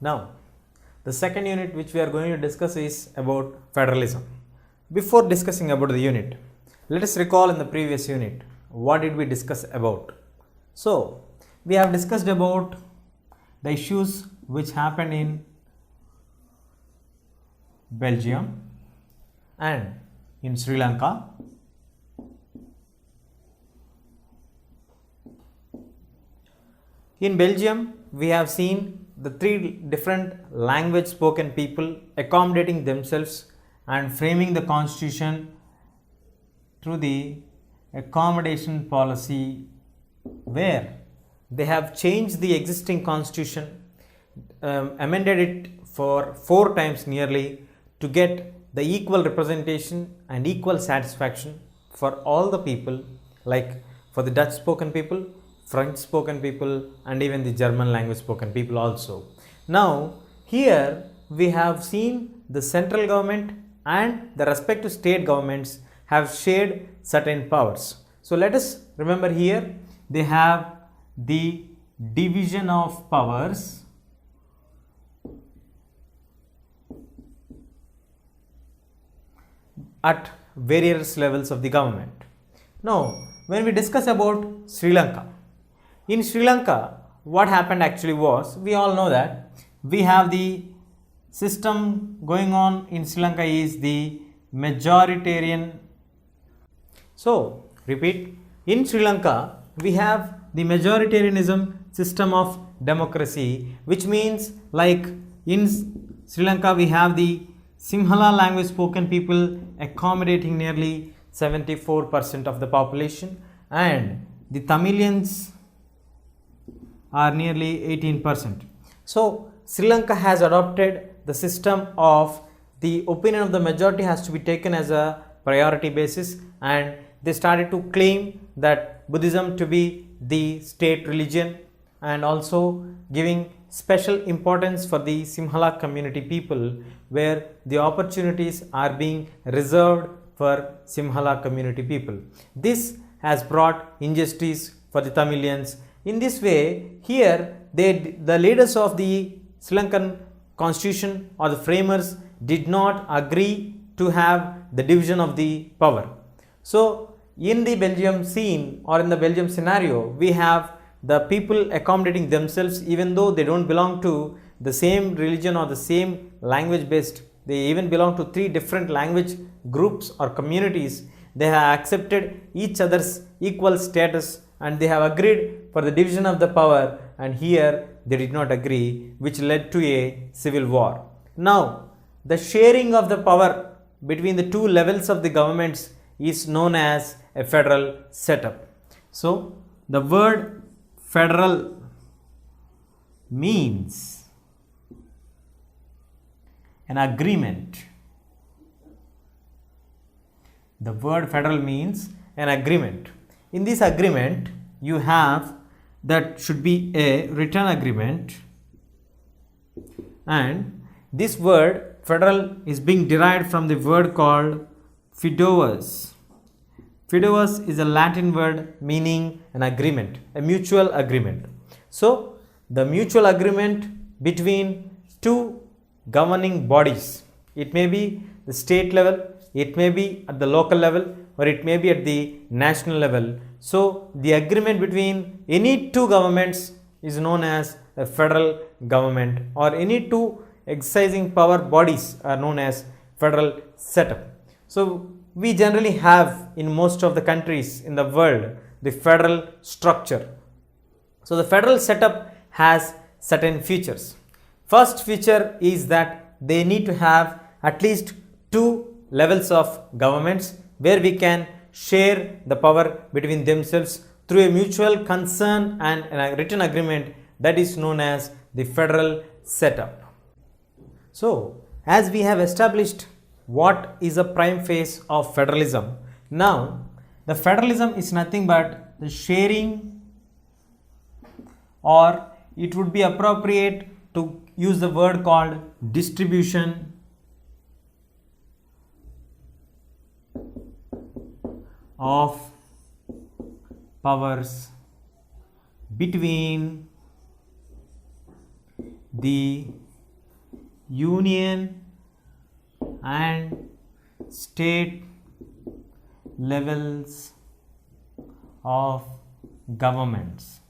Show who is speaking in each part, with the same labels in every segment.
Speaker 1: Now, the second unit which we are going to discuss is about federalism. Before discussing about the unit, let us recall in the previous unit, what did we discuss about? So, we have discussed about the issues which happened in Belgium and in Sri Lanka. In Belgium, we have seen the three different language spoken people accommodating themselves and framing the constitution through the accommodation policy, where they have changed the existing constitution, amended it for 4 times nearly to get the equal representation and equal satisfaction for all the people, like for the Dutch spoken people, French spoken people, and even the German language spoken people also. Now, here we have seen the central government and the respective state governments have shared certain powers. So, let us remember here they have the division of powers at various levels of the government. Now, when we discuss about Sri Lanka, in Sri Lanka, what happened actually was, we all know that we have the system going on in Sri Lanka is the majoritarian. So, repeat, in Sri Lanka, we have the majoritarianism system of democracy, which means like in Sri Lanka, we have the Sinhala language spoken people accommodating nearly 74% of the population, and the Tamilians are nearly 18%. So, Sri Lanka has adopted the system of the opinion of the majority has to be taken as a priority basis, and they started to claim that Buddhism to be the state religion, and also giving special importance for the Sinhala community people, where the opportunities are being reserved for Sinhala community people. This has brought injustice for the Tamilians. In this way, here the leaders of the Sri Lankan constitution or the framers did not agree to have the division of the power. So, in the Belgium scene or in the Belgium scenario, we have the people accommodating themselves even though they don't belong to the same religion or the same language based. They even belong to 3 different language groups or communities. They have accepted each other's equal status and they have agreed for the division of the power, and here they did not agree, which led to a civil war. Now, the sharing of the power between the 2 levels of the governments is known as a federal setup. So, the word federal means an agreement. The word federal means an agreement. In this agreement, you have that should be a written agreement, and this word federal is being derived from the word called fideus. Fideus is a Latin word meaning an agreement, a mutual agreement. So, the mutual agreement between 2 governing bodies, it may be the state level, it may be at the local level, or it may be at the national level. So, the agreement between any 2 governments is known as a federal government, or any 2 exercising power bodies are known as federal setup. So, we generally have in most of the countries in the world the federal structure. So, the federal setup has certain features. First feature is that they need to have at least 2 levels of governments where we can share the power between themselves through a mutual concern and a written agreement, that is known as the federal setup. So, as we have established what is a prime phase of federalism, now the federalism is nothing but the sharing, or it would be appropriate to use the word called distribution of powers between the union and state levels of governments.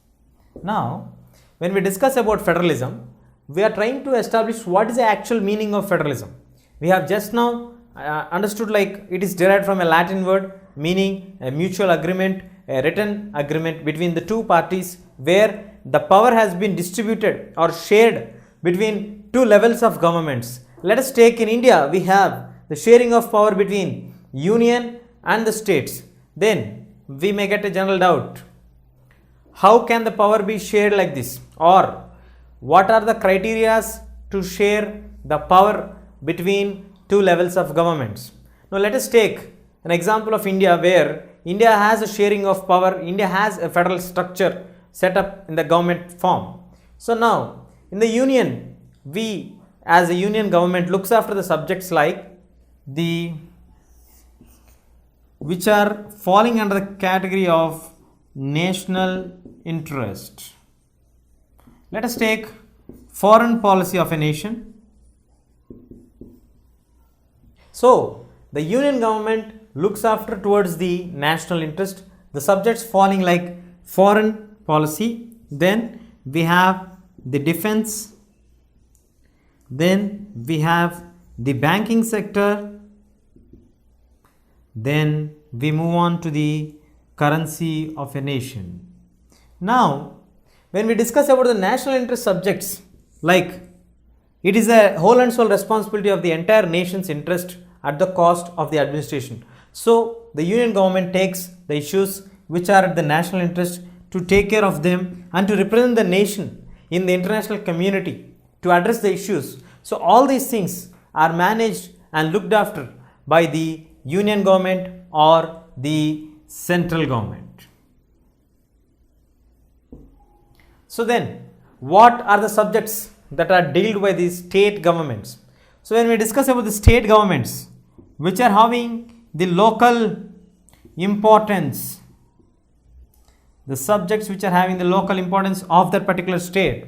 Speaker 1: Now, when we discuss about federalism, we are trying to establish what is the actual meaning of federalism. We have just now understood like it is derived from a Latin word meaning a mutual agreement, a written agreement between the two parties where the power has been distributed or shared between two levels of governments. Let us take in India, we have the sharing of power between union and the states. Then we may get a general doubt. How can the power be shared like this? Or what are the criteria to share the power between two levels of governments? Now let us take an example of India where India has a sharing of power. India has a federal structure set up in the government form. So now in the union, we as a union government looks after the subjects like the which are falling under the category of national interest. Let us take foreign policy of a nation. So the union government looks after towards the national interest, the subjects falling like foreign policy. Then we have the defense, then we have the banking sector, then we move on to the currency of a nation. Now when we discuss about the national interest subjects, like it is a whole and sole responsibility of the entire nation's interest at the cost of the administration. So the union government takes the issues which are at the national interest to take care of them and to represent the nation in the international community to address the issues. So all these things are managed and looked after by the union government or the central government. So then what are the subjects that are dealt by the state governments? So when we discuss about the state governments which are having the local importance, the subjects which are having the local importance of that particular state,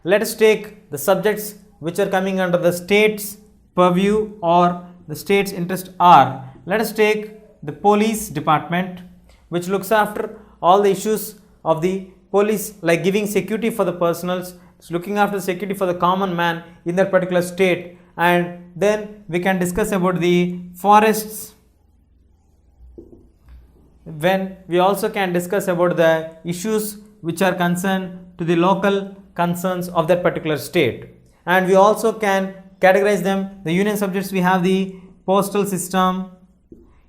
Speaker 1: let us take the subjects which are coming under the state's purview or the state's interest are, let us take the police department which looks after all the issues of the police like giving security for the personals, looking after security for the common man in that particular state. And then we can discuss about the forests, when we also can discuss about the issues which are concerned to the local concerns of that particular state. And we also can categorize them, the union subjects, we have the postal system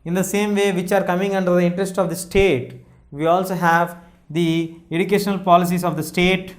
Speaker 1: in the same way which are coming under the interest of the state. We also have the educational policies of the state,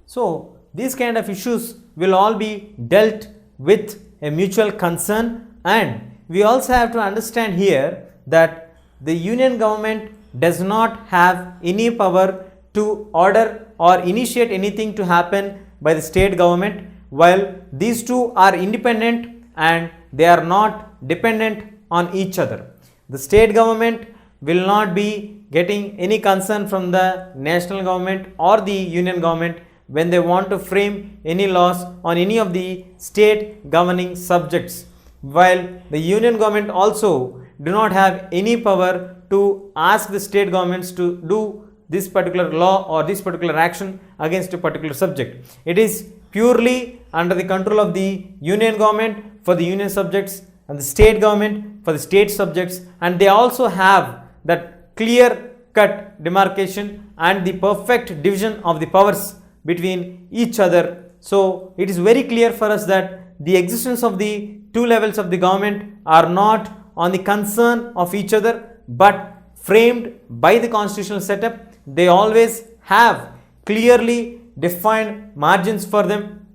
Speaker 1: so these kind of issues will all be dealt with a mutual concern. And we also have to understand here that the union government does not have any power to order or initiate anything to happen by the state government, while these two are independent and they are not dependent on each other. The state government will not be getting any concern from the national government or the union government when they want to frame any laws on any of the state governing subjects, while the union government also do not have any power to ask the state governments to do this particular law or this particular action against a particular subject. It is purely under the control of the union government for the union subjects and the state government for the state subjects, and they also have that clear cut demarcation and the perfect division of the powers between each other. So it is very clear for us that the existence of the two levels of the government are not on the concern of each other but framed by the constitutional setup. They always have clearly defined margins for them,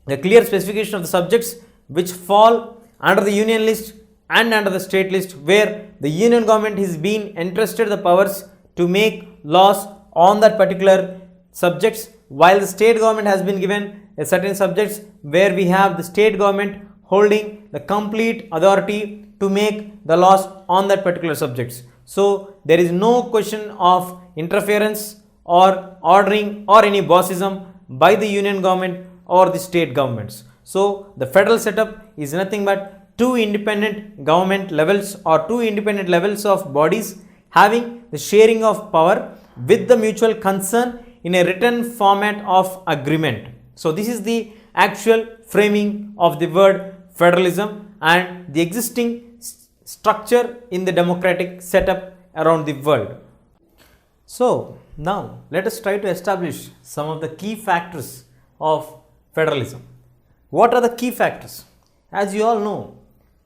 Speaker 1: the clear specification of the subjects which fall under the union list and under the state list, where the union government has been entrusted the powers to make laws on that particular subjects, while the state government has been given a certain subjects where we have the state government holding the complete authority to make the laws on that particular subjects. So there is no question of interference or ordering or any bossism by the union government or the state governments. So the federal setup is nothing but two independent government levels or two independent levels of bodies having the sharing of power with the mutual concern in a written format of agreement. So this is the actual framing of the word federalism and the existing structure in the democratic setup around the world. So now let us try to establish some of the key factors of federalism. What are the key factors? As you all know,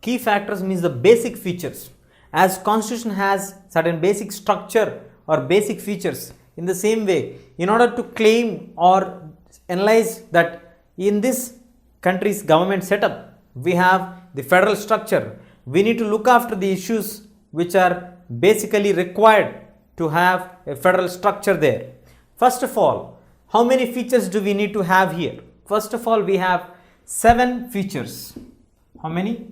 Speaker 1: key factors means the basic features. As constitution has certain basic structure or basic features, in the same way, in order to claim or analyze that in this country's government setup, we have the federal structure, we need to look after the issues which are basically required to have a federal structure there. First of all, how many features do we need to have here? First of all, we have 7 features. How many?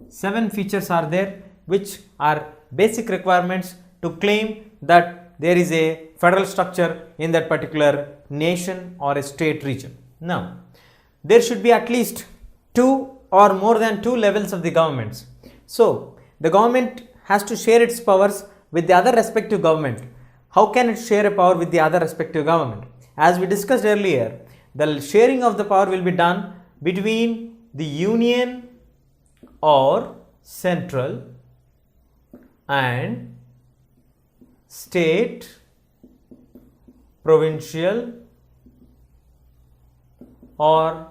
Speaker 1: 7 features are there which are basic requirements to claim that there is a federal structure in that particular nation or a state region. Now, there should be at least 2 or more than 2 levels of the governments. So, the government has to share its powers with the other respective government. How can it share a power with the other respective government? As we discussed earlier, the sharing of the power will be done between the union or central and state, provincial or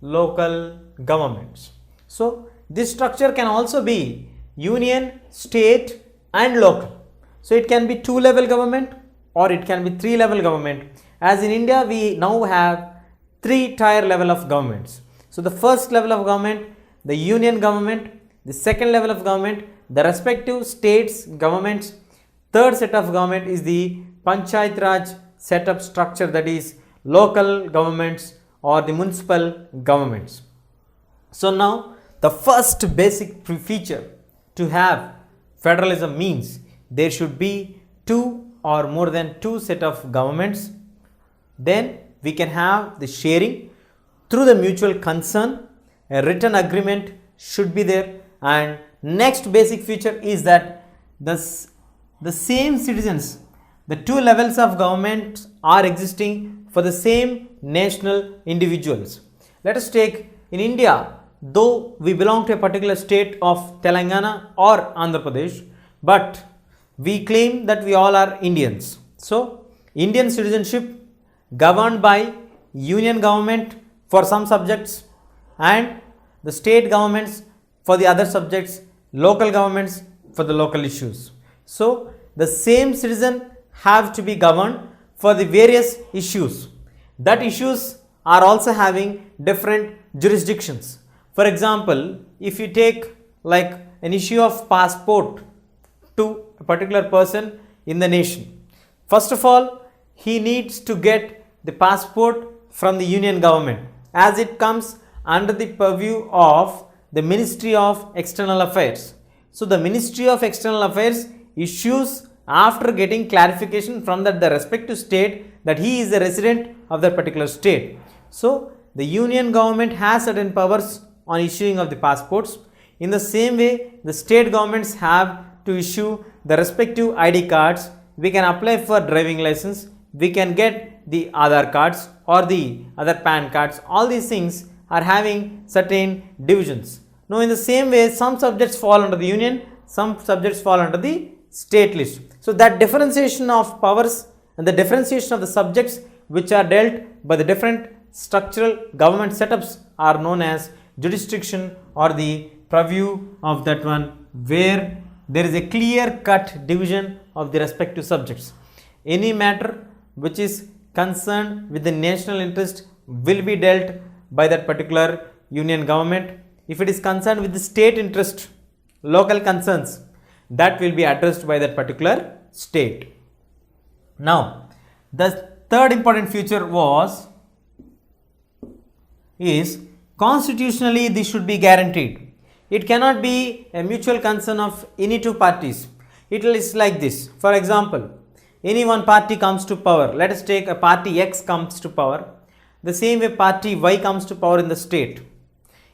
Speaker 1: local governments. So, this structure can also be union, state and local. So, it can be 2-level government or it can be 3-level government. As in India, we now have 3-tier level of governments. So, the first level of government, the union government, the second level of government, the respective states governments, third set of government is the Panchayat Raj setup structure, that is local governments or the municipal governments. So now the first basic feature to have federalism means there should be 2 or more than 2 set of governments. Then we can have the sharing through the mutual concern. A written agreement should be there, and next basic feature is that the same citizens, the 2 levels of government are existing for the same national individuals. Let us take in India, though we belong to a particular state of Telangana or Andhra Pradesh, but we claim that we all are Indians. So, Indian citizenship governed by union government for some subjects and the state governments for the other subjects, local governments for the local issues. So, the same citizen have to be governed for the various issues. That issues are also having different jurisdictions. For example, if you take like an issue of passport to a particular person in the nation, first of all, he needs to get the passport from the union government, as it comes under the purview of the Ministry of External Affairs. So, the Ministry of External Affairs issues after getting clarification from the respective state that he is a resident of that particular state. So, the union government has certain powers on issuing of the passports. In the same way, the state governments have to issue the respective ID cards. We can apply for driving license, we can get the Aadhaar cards or the other PAN cards. All these things are having certain divisions. Now, in the same way, some subjects fall under the union, some subjects fall under the state list. So, that differentiation of powers and the differentiation of the subjects which are dealt by the different structural government setups are known as jurisdiction or the purview of that one, where there is a clear cut division of the respective subjects. Any matter which is concerned with the national interest will be dealt by that particular union government. If it is concerned with the state interest, local concerns, that will be addressed by that particular state. Now, the third important feature is constitutionally this should be guaranteed. It cannot be a mutual concern of any 2 parties. It is like this. For example, any one party comes to power, let us take a party X comes to power, the same way party Y comes to power in the state.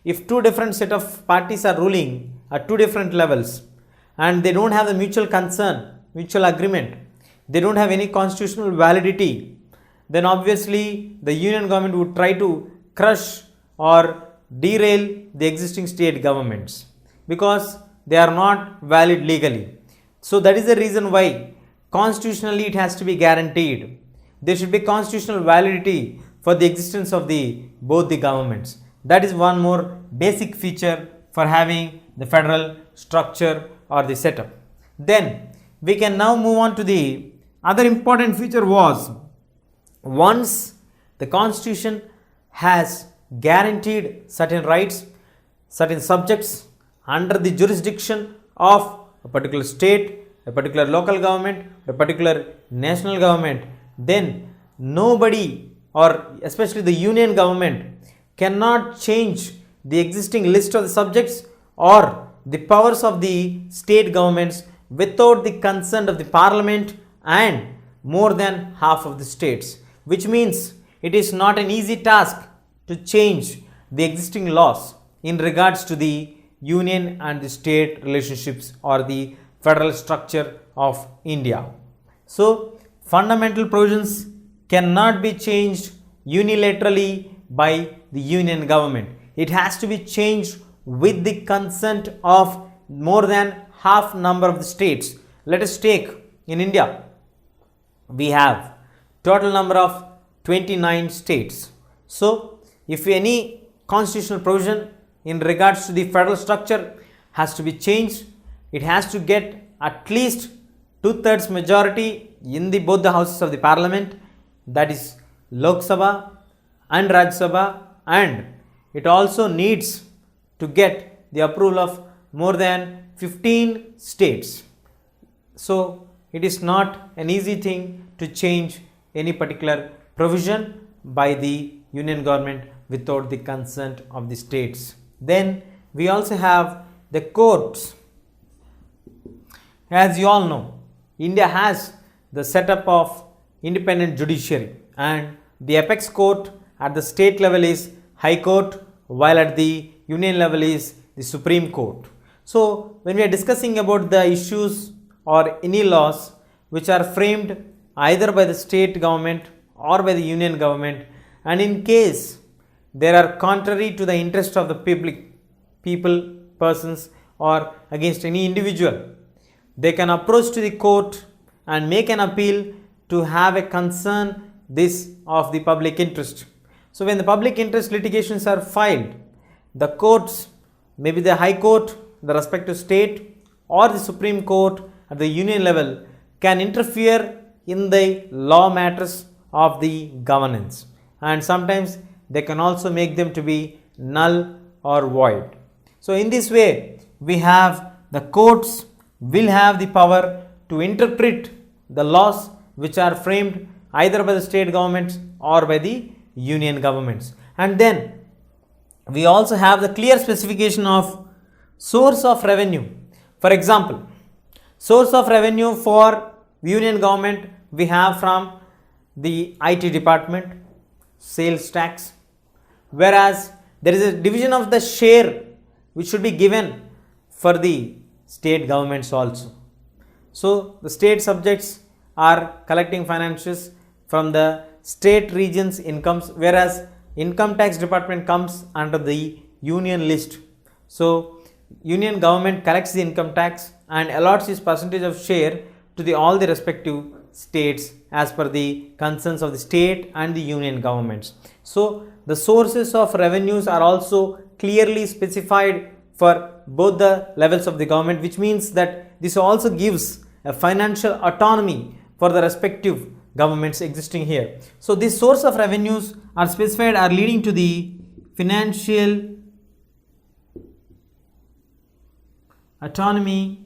Speaker 1: If two different set of parties are ruling at two different levels and they don't have the mutual concern, mutual agreement, they don't have any constitutional validity, then obviously the union government would try to crush or derail the existing state governments because they are not valid legally. So that is the reason why constitutionally it has to be guaranteed. There should be constitutional validity for the existence of both the governments. That is one more basic feature for having the federal structure or the setup. Then we can now move on to the other important feature was, once the constitution has guaranteed certain rights, certain subjects under the jurisdiction of a particular state, a particular local government, a particular national government, then nobody, or especially the union government, cannot change the existing list of the subjects or the powers of the state governments without the consent of the parliament and more than half of the states, which means it is not an easy task to change the existing laws in regards to the union and the state relationships or the federal structure of India. So fundamental provisions cannot be changed unilaterally by the union government. It has to be changed with the consent of more than half number of the states. Let us take in India, we have total number of 29 states. So if any constitutional provision in regards to the federal structure has to be changed, it has to get at least 2/3 majority in both the houses of the parliament, that is Lok Sabha and Rajya Sabha, and it also needs to get the approval of more than 15 states. So it is not an easy thing to change any particular provision by the union government without the consent of the states. Then we also have the courts. As you all know, India has the setup of independent judiciary, and the apex court at the state level is High Court, while at the union level is the Supreme Court. So when we are discussing about the issues or any laws which are framed either by the state government or by the union government, and in case they are contrary to the interest of the people, persons, or against any individual, they can approach to the court and make an appeal to have a concern this of the public interest. So when the public interest litigations are filed, the courts, maybe the High Court, the respective state, or the Supreme Court at the union level, can interfere in the law matters of the governance, and sometimes they can also make them to be null or void. So in this way, we have the courts will have the power to interpret the laws which are framed either by the state governments or by the union governments. And then we also have the clear specification of source of revenue. For example, source of revenue for union government we have from the IT department, sales tax, whereas there is a division of the share which should be given for the state governments also. So the state subjects are collecting finances from the state regions incomes, whereas income tax department comes under the union list. So union government collects the income tax and allots its percentage of share to all the respective states as per the concerns of the state and the union governments. So the sources of revenues are also clearly specified for both the levels of the government, which means that this also gives a financial autonomy for the respective governments existing here. So this source of revenues are specified, are leading to the financial autonomy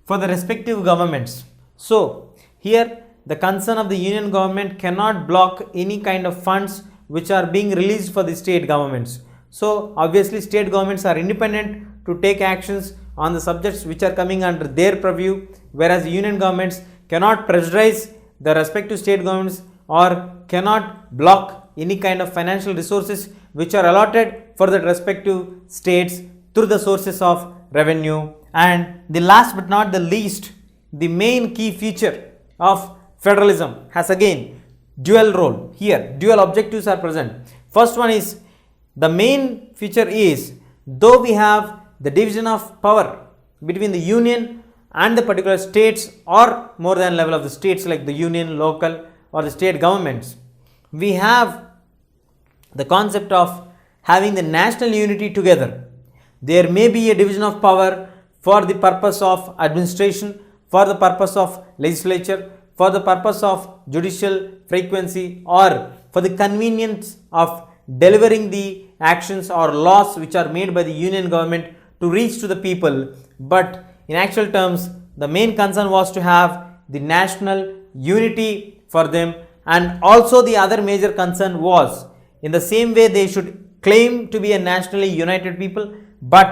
Speaker 1: for the respective governments. So here the concern of the union government cannot block any kind of funds which are being released for the state governments. So obviously state governments are independent to take actions on the subjects which are coming under their purview, whereas the union governments cannot pressurize the respective state governments or cannot block any kind of financial resources which are allotted for the respective states through the sources of revenue. And the last but not the least, the main key feature of federalism has again dual role. Here dual objectives are present. First one is, the main feature is, though we have the division of power between the union and the particular states or more than level of the states like the union, local or the state governments, we have the concept of having the national unity together. There may be a division of power for the purpose of administration, for the purpose of legislature, for the purpose of judicial frequency, or for the convenience of delivering the actions or laws which are made by the union government to reach to the people. But in actual terms, the main concern was to have the national unity for them, and also the other major concern was, in the same way they should claim to be a nationally united people, but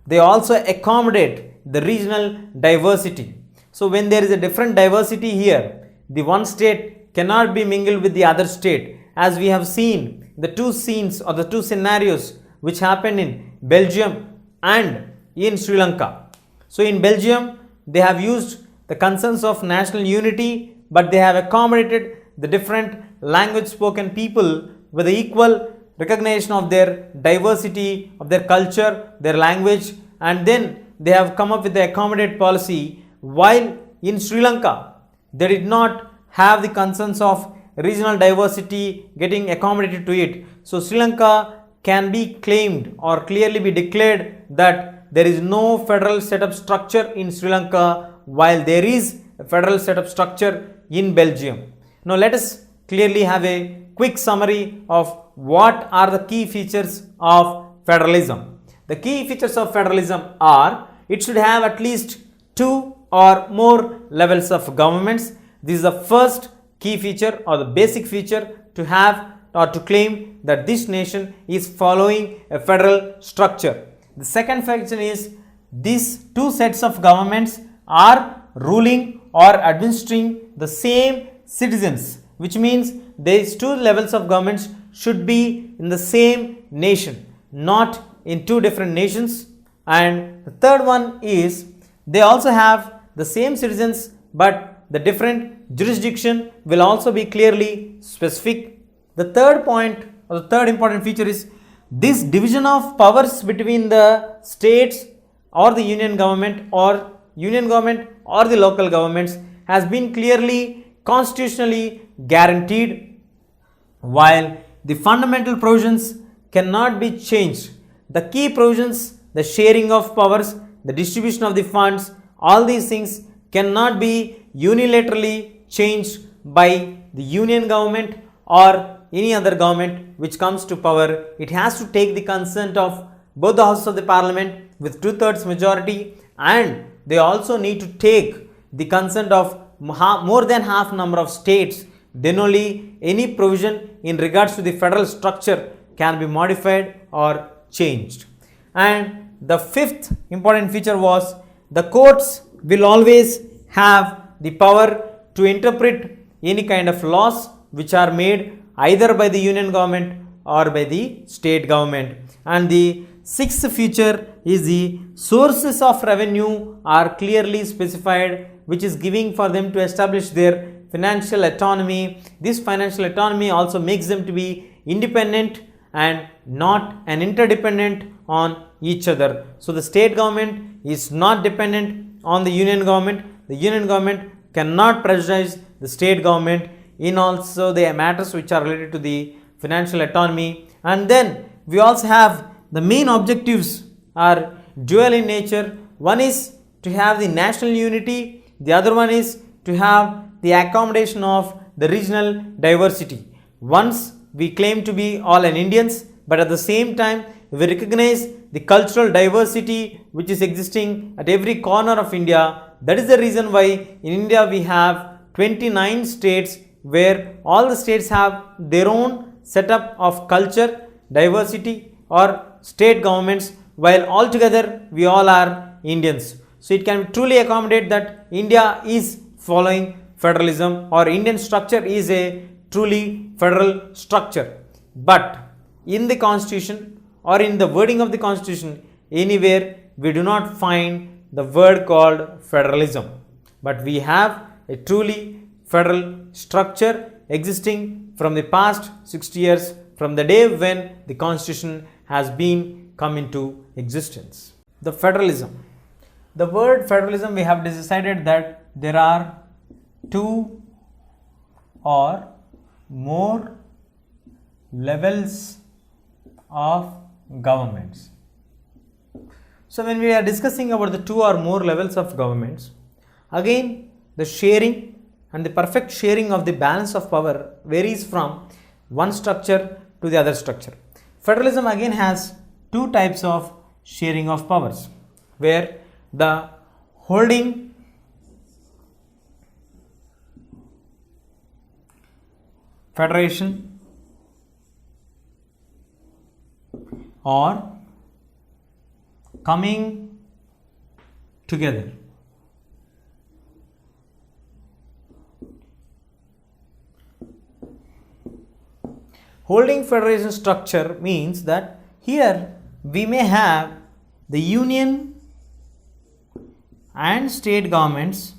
Speaker 1: they also accommodate the regional diversity. So when there is a different diversity here, the one state cannot be mingled with the other state, as we have seen the two scenes or the two scenarios which happened in Belgium and in Sri Lanka. So in Belgium, they have used the concerns of national unity, but they have accommodated the different language spoken people with the equal recognition of their diversity, of their culture, their language, and then they have come up with the accommodate policy, while in Sri Lanka they did not have the concerns of regional diversity getting accommodated to it. So Sri Lanka can be claimed or clearly be declared that there is no federal setup structure in Sri Lanka, while there is a federal setup structure in Belgium. Now let us clearly have a quick summary of what are the key features of federalism. The key features of federalism are, it should have at least 2 or more levels of governments. This is the first key feature or the basic feature to have or to claim that this nation is following a federal structure. The second factor is, these two sets of governments are ruling or administering the same citizens, which means these two levels of governments should be in the same nation, not in two different nations. And the third one is, they also have the same citizens, but the different jurisdiction will also be clearly specific. The third point or the third important feature is, this division of powers between the states or the union government or the local governments has been clearly constitutionally guaranteed, while the fundamental provisions cannot be changed. The key provisions, the sharing of powers, the distribution of the funds, all these things cannot be unilaterally changed by the union government or any other government which comes to power. It has to take the consent of both the houses of the parliament with 2/3 majority, and they also need to take the consent of more than half number of states. Then only any provision in regards to the federal structure can be modified or changed. And the fifth important feature was, the courts will always have the power to interpret any kind of laws which are made either by the union government or by the state government. And the sixth feature is, the sources of revenue are clearly specified, which is giving for them to establish their financial autonomy. This financial autonomy also makes them to be independent and not an interdependent on each other. So the state government is not dependent on the union government. The union government cannot pressurize the state government in also the matters which are related to the financial autonomy. And then we also have the main objectives are dual in nature. One is to have the national unity, the other one is to have the accommodation of the regional diversity. Once we claim to be all an Indians, but at the same time we recognize the cultural diversity which is existing at every corner of India. That is the reason why in India we have 29 states, where all the states have their own setup of culture, diversity or state governments, while all together we all are Indians. So it can truly accommodate that India is following federalism or Indian structure is a truly federal structure. But in the constitution or in the wording of the constitution, anywhere we do not find the word called federalism. But we have a truly federal structure existing from the past 60 years, from the day when the constitution has been come into existence. The federalism. The word federalism, we have decided that there are two or more levels of governments. So when we are discussing about the two or more levels of governments, again the sharing and the perfect sharing of the balance of power varies from one structure to the other structure. Federalism again has two types of sharing of powers, where the holding federation or coming together. Holding federation structure means that here we may have the union and state governments,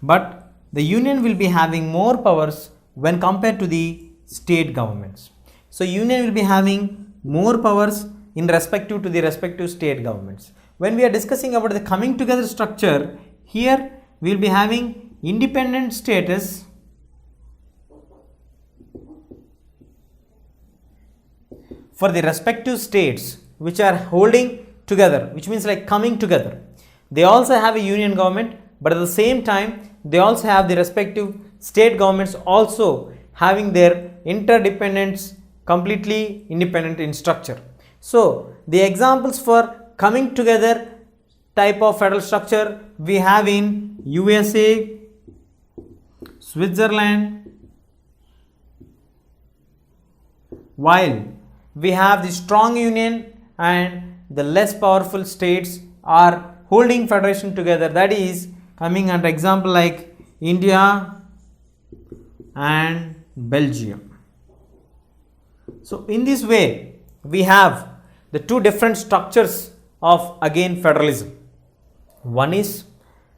Speaker 1: but the union will be having more powers when compared to the state governments. So union will be having more powers in respective to the respective state governments. When we are discussing about the coming together structure, here we will be having independent status for the respective states which are holding together, which means like coming together. They also have a union government, but at the same time they also have the respective state governments also having their interdependence completely independent in structure. So the examples for coming together type of federal structure we have in USA, Switzerland, while we have the strong union and the less powerful states are holding federation together, that is coming under example like India and Belgium. So in this way we have the two different structures of again federalism. One is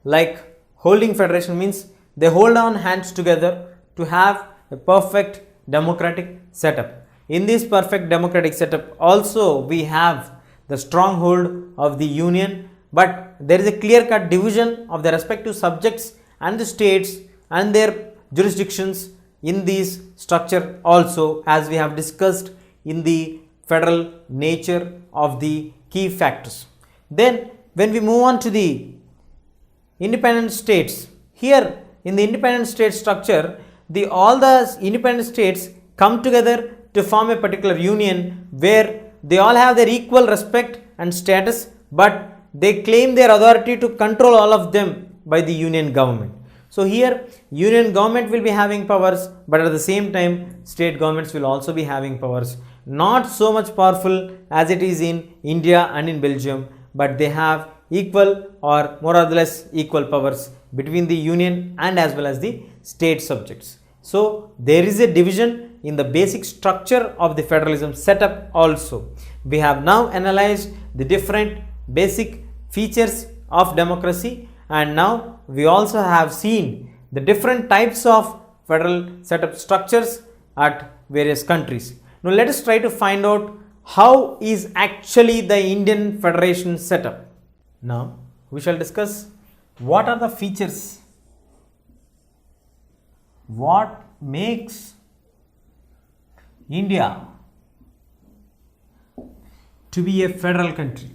Speaker 1: like holding federation means they hold on hands together to have a perfect democratic setup. In this perfect democratic setup also we have the stronghold of the union, but there is a clear-cut division of the respective subjects and the states and their jurisdictions in this structure also, as we have discussed in the federal nature of the key factors. Then when we move on to the independent states, here in the independent state structure, all the independent states come together to form a particular union where they all have their equal respect and status, but they claim their authority to control all of them by the union government. So here union government will be having powers, but at the same time state governments will also be having powers. Not so much powerful as it is in India and in Belgium, but they have equal or more or less equal powers between the union and as well as the state subjects. So there is a division in the basic structure of the federalism setup also. We have now analyzed the different basic features of democracy, and now we also have seen the different types of federal setup structures at various countries. Now let us try to find out how is actually the Indian federation setup. Now we shall discuss what are the features, what makes India to be a federal country.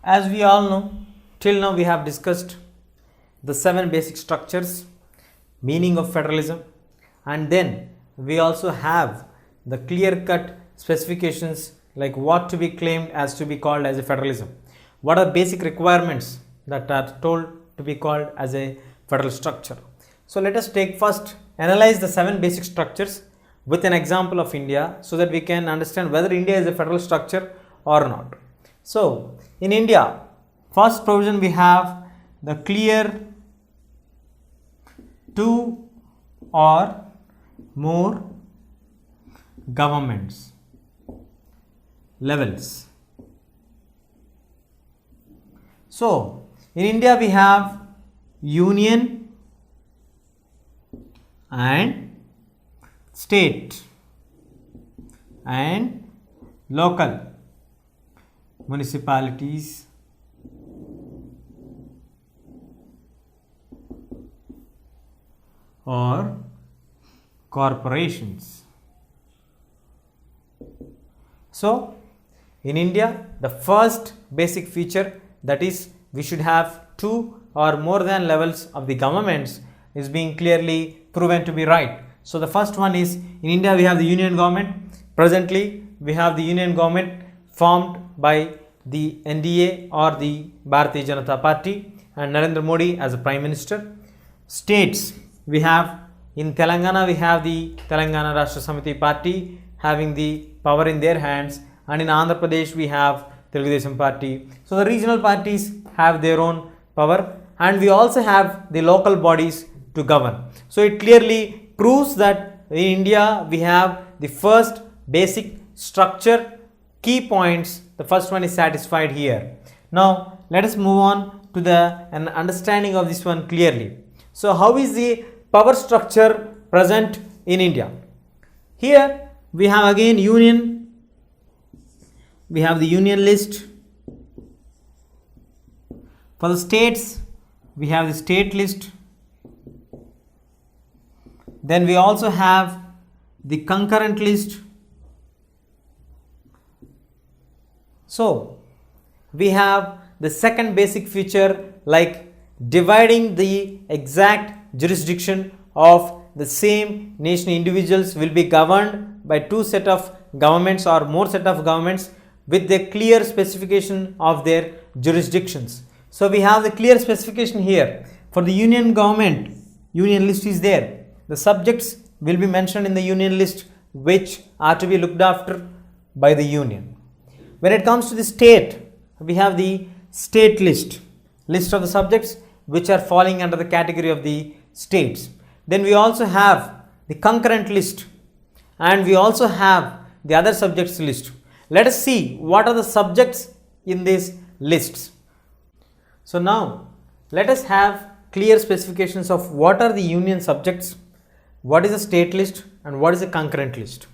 Speaker 1: As we all know, till now we have discussed the 7 basic structures, meaning of federalism, and then we also have the clear-cut specifications like what to be claimed as to be called as a federalism. What are basic requirements that are told to be called as a federal structure. So let us take first analyze the 7 basic structures with an example of India so that we can understand whether India is a federal structure or not. So, in India, first provision we have the clear two or more governments levels. So, in India we have union and state and local municipalities or corporations. So, in India, the first basic feature, that is, we should have two or more than levels of the governments, is being clearly proven to be right. So, the first one is, in India we have the union government. Presently, we have the union government formed by the NDA or the Bharatiya Janata Party and Narendra Modi as a Prime Minister. States, we have in Telangana, we have the Telangana Rashtra Samiti Party having the power in their hands, and in Andhra Pradesh we have Telugu Desam Party. So, the regional parties have their own power, and we also have the local bodies to govern. So, it clearly proves that in India we have the first basic structure, key points. The first one is satisfied here. Now, let us move on to an understanding of this one clearly. So, how is the power structure present in India? Here we have again union, we have the union list. For the states, we have the state list. Then we also have the concurrent list. So, we have the second basic feature, like dividing the exact jurisdiction of the same nation individuals will be governed by two set of governments or more set of governments with the clear specification of their jurisdictions. So, we have the clear specification here. For the union government, union list is there. The subjects will be mentioned in the union list which are to be looked after by the union. When it comes to the state, we have the state list of the subjects which are falling under the category of the states. Then we also have the concurrent list, and we also have the other subjects list. Let us see what are the subjects in these lists. So, now let us have clear specifications of what are the union subjects, what is the state list, and what is the concurrent list.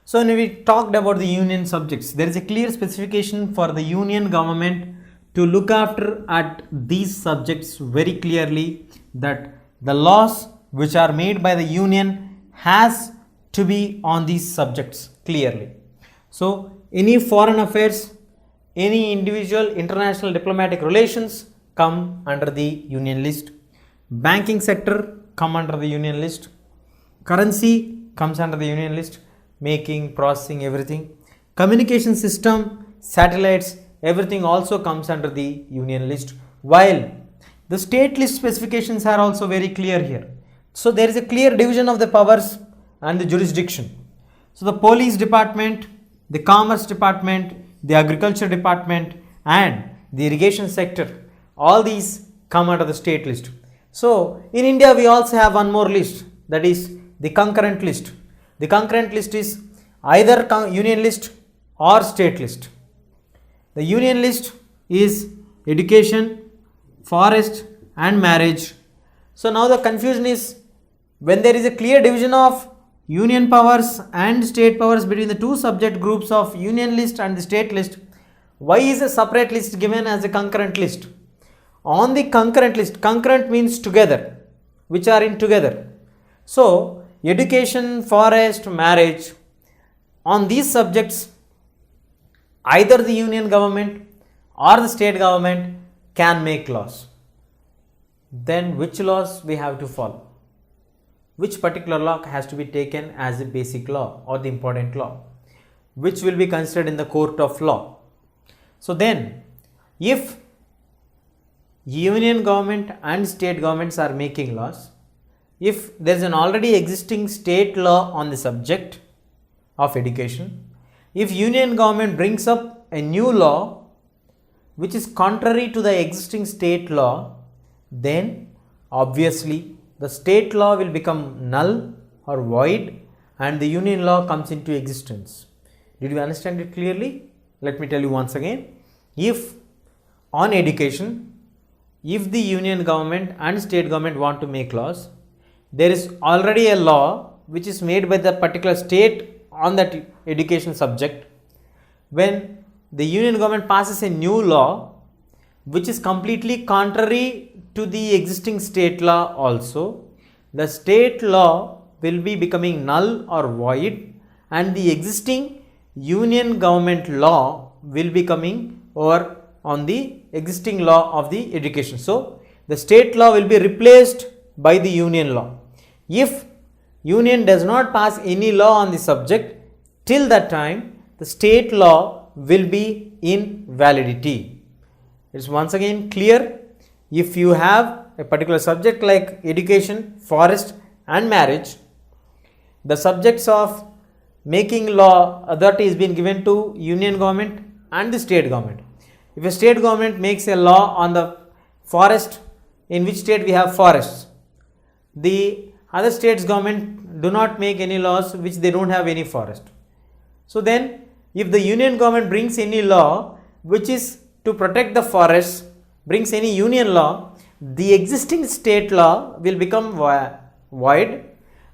Speaker 1: So, when we talked about the union subjects, there is a clear specification for the union government to look after at these subjects very clearly, that the laws which are made by the union has to be on these subjects clearly. So, any foreign affairs, any individual international diplomatic relations come under the union list. Banking sector come under the union list. Currency comes under the union list. Making, processing, everything. Communication system, satellites, everything also comes under the union list, while the state list specifications are also very clear here. So, there is a clear division of the powers and the jurisdiction. So, the police department, the commerce department, the agriculture department and the irrigation sector, all these come under the state list. So, in India we also have one more list, that is the concurrent list. The concurrent list is either union list or state list. The union list is education, forest and marriage. So, now the confusion is, when there is a clear division of union powers and state powers between the two subject groups of union list and the state list, why is a separate list given as a concurrent list? On the concurrent list, concurrent means together, which are in together. So, education, forest, marriage, on these subjects, either the union government or the state government can make laws. Then which laws we have to follow? Which particular law has to be taken as a basic law or the important law, which will be considered in the court of law. So, then if union government and state governments are making laws, if there is an already existing state law on the subject of education, if union government brings up a new law which is contrary to the existing state law, then obviously the state law will become null or void and the union law comes into existence. Did you understand it clearly? Let me tell you once again. If on education, if the union government and state government want to make laws, there is already a law which is made by the particular state on that education subject. When the union government passes a new law which is completely contrary to the existing state law also, the state law will be becoming null or void and the existing union government law will be coming over on the existing law of the education. So, the state law will be replaced by the union law. If union does not pass any law on the subject, till that time the state law will be in validity. It's once again clear. If you have a particular subject like education, forest and marriage, the subjects of making law authority is being given to union government and the state government. If a state government makes a law on the forest, in which state we have forests, the other states government do not make any laws which they don't have any forest. So then if the union government brings any law which is to protect the forests, brings any union law, the existing state law will become void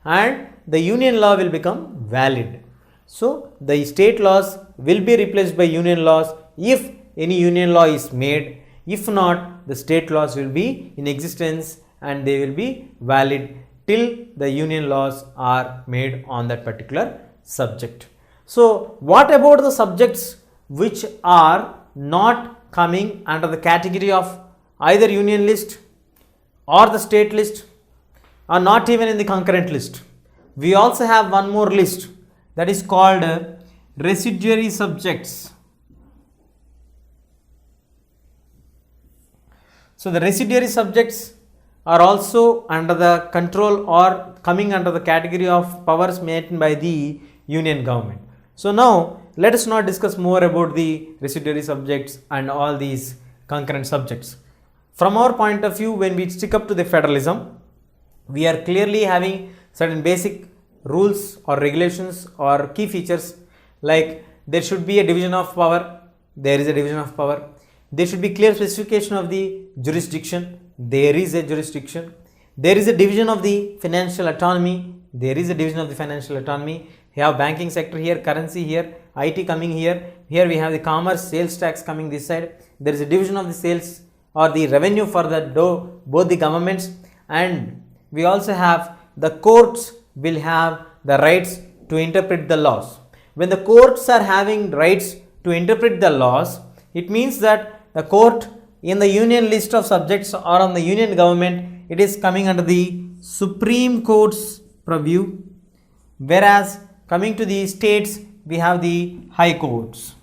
Speaker 1: and the union law will become valid. So the state laws will be replaced by union laws if any union law is made. If not, the state laws will be in existence and they will be valid till the union laws are made on that particular subject. So what about the subjects which are not coming under the category of either union list or the state list or not even in the concurrent list? We also have one more list that is called residuary subjects. So the residuary subjects are also under the control or coming under the category of powers made by the union government. So now let us not discuss more about the residuary subjects and all these concurrent subjects. From our point of view, when we stick up to the federalism, we are clearly having certain basic rules or regulations or key features, like there should be a division of power. There is a division of power. There should be clear specification of the jurisdiction. There is a jurisdiction. There is a division of the financial autonomy. There is a division of the financial autonomy. We have banking sector here, currency here, IT coming here. Here we have the commerce, sales tax coming this side. There is a division of the sales or the revenue for the both the governments, and we also have the courts will have the rights to interpret the laws. When the courts are having rights to interpret the laws, it means that the court in the union list of subjects or on the union government, it is coming under the Supreme Court's purview, whereas coming to the states, we have the high courts.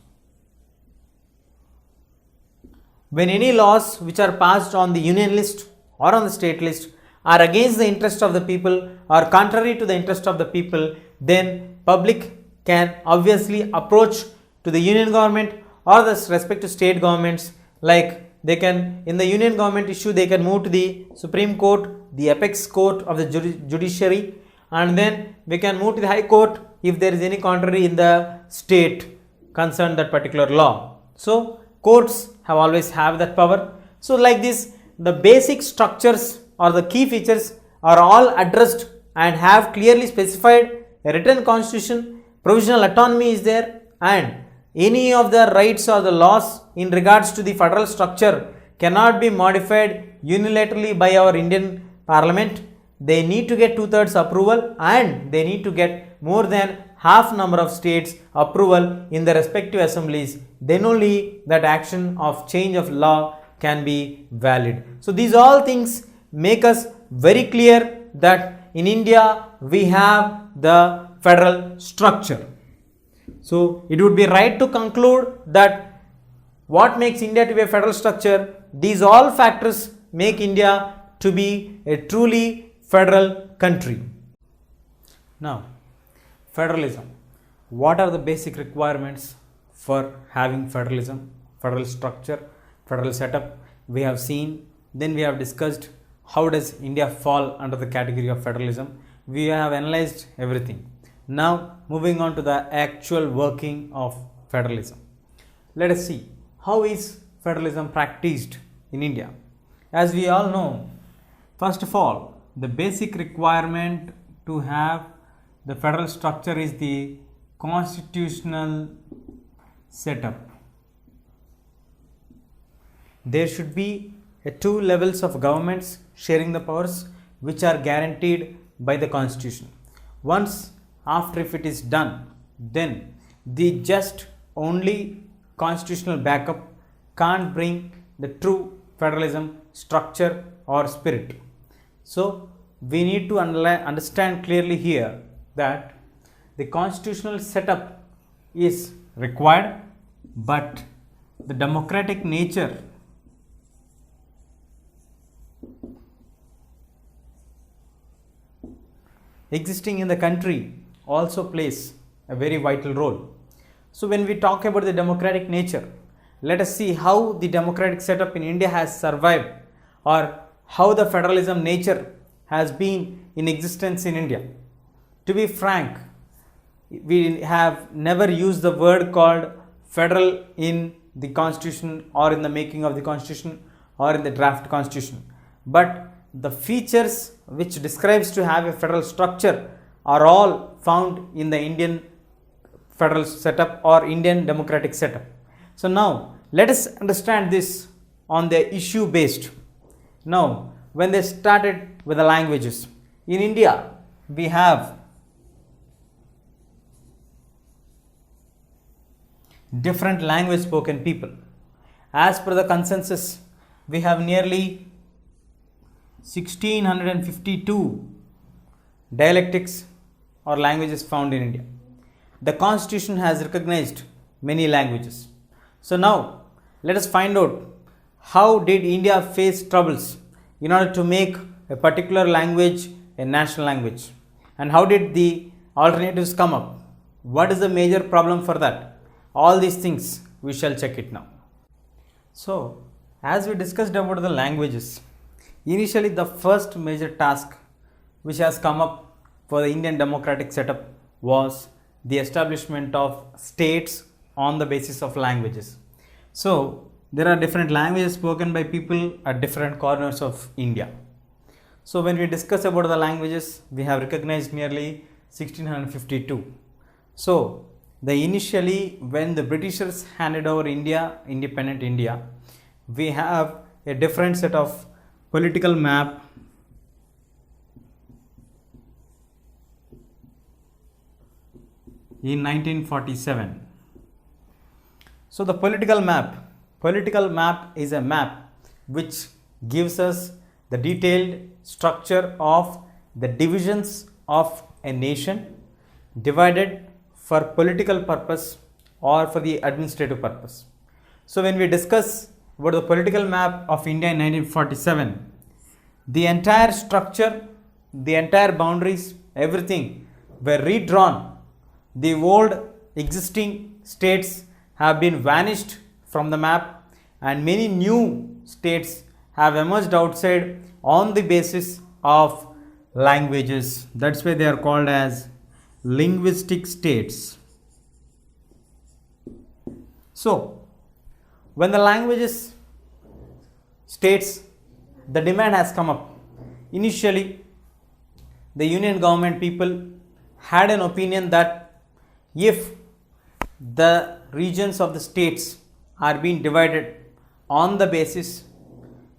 Speaker 1: When any laws which are passed on the union list or on the state list are against the interest of the people or contrary to the interest of the people, then public can obviously approach to the union government or the respective state governments. Like they can, in the union government issue, they can move to the Supreme Court, the apex court of the judiciary, and then we can move to the high court if there is any contrary in the state concerned that particular law. So courts have always have that power. So like this, the basic structures or the key features are all addressed and have clearly specified. A written constitution, provisional autonomy is there, and any of the rights or the laws in regards to the federal structure cannot be modified unilaterally by our Indian Parliament. They need to get 2/3 approval and they need to get more than half number of states approval in the respective assemblies. Then only that action of change of law can be valid. So these all things make us very clear that in India we have the federal structure. So it would be right to conclude that what makes India to be a federal structure, these all factors make India to be a truly federal country. Now, federalism. What are the basic requirements for having federalism, federal structure, federal setup? We have seen, then we have discussed how does India fall under the category of federalism. We have analyzed everything. Now, moving on to the actual working of federalism. Let us see how is federalism practiced in India. As we all know, first of all, the basic requirement to have the federal structure is the constitutional setup. There should be two levels of governments sharing the powers which are guaranteed by the constitution. Once after if it is done, then the just only constitutional backup can't bring the true federalism structure or spirit. So we need to understand clearly here that the constitutional setup is required, but the democratic nature existing in the country also plays a very vital role. So when we talk about the democratic nature, let us see how the democratic setup in India has survived, or how the federalism nature has been in existence in India. To be frank, we have never used the word called federal in the constitution or in the making of the constitution or in the draft constitution, but the features which describes to have a federal structure are all found in the Indian federal setup or Indian democratic setup. So now let us understand this on the issue based. Now, when they started with the languages, in India we have different language spoken people. As per the consensus, we have nearly 1652 dialectics or languages found in India. The constitution has recognized many languages. So now let us find out how did India face troubles in order to make a particular language a national language, and how did the alternatives come up? What is the major problem for that? All these things we shall check it now. So as we discussed about the languages, initially the first major task which has come up for the Indian democratic setup was the establishment of states on the basis of languages. So there are different languages spoken by people at different corners of India. So when we discuss about the languages, we have recognized nearly 1652. So the initially when the Britishers handed over India, independent India, we have a different set of political map in 1947. So the political map is a map which gives us the detailed structure of the divisions of a nation divided for political purpose or for the administrative purpose. So when we discuss about the political map of India in 1947, the entire structure, the entire boundaries, everything were redrawn. The old existing states have been vanished from the map, and many new states have emerged outside on the basis of languages. That's why they are called as linguistic states. So when the languages states, the demand has come up. Initially the union government people had an opinion that if the regions of the states are being divided on the basis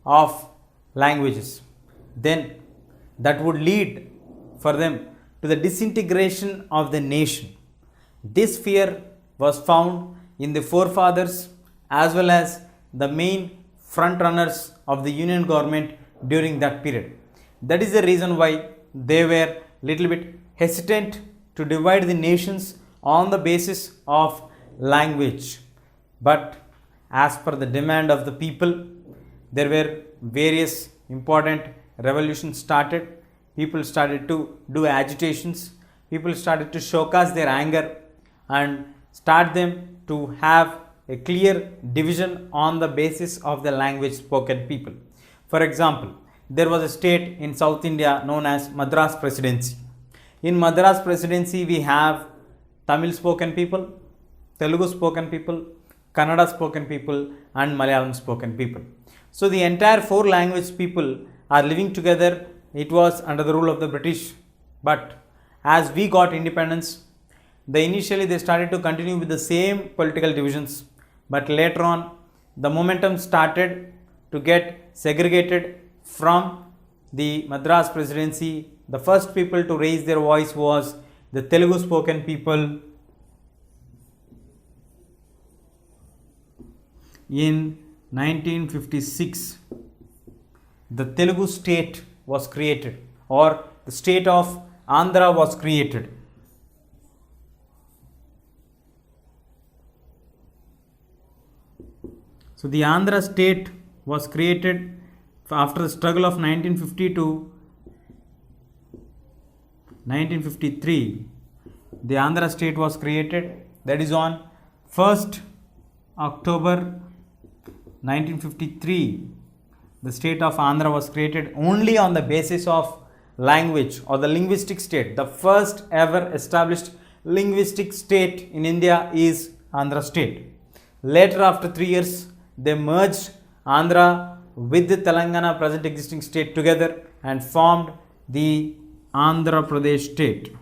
Speaker 1: of languages, then that would lead for them to the disintegration of the nation. This fear was found in the forefathers as well as the main front runners of the union government during that period. That is the reason why they were little bit hesitant to divide the nations on the basis of language. But as per the demand of the people, there were various important revolutions started people started to do agitations, people started to showcase their anger and start them to have a clear division on the basis of the language spoken people. For example, there was a state in South India known as Madras Presidency. In Madras Presidency, we have Tamil spoken people, Telugu spoken people, Kannada spoken people and Malayalam spoken people. So the entire 4 language people are living together. It was under the rule of the British, but as we got independence, initially they started to continue with the same political divisions, but later on the momentum started to get segregated from the Madras Presidency. The first people to raise their voice was the Telugu spoken people. In 1956, the Telugu state was created, or the state of Andhra was created. So the Andhra state was created after the struggle of 1950 to 1953. The Andhra state was created, that is on 1st October 1953. The state of Andhra was created only on the basis of language, or the linguistic state. The first ever established linguistic state in India is Andhra state. Later, after 3 years, they merged Andhra with the Telangana present existing state together and formed the Andhra Pradesh state.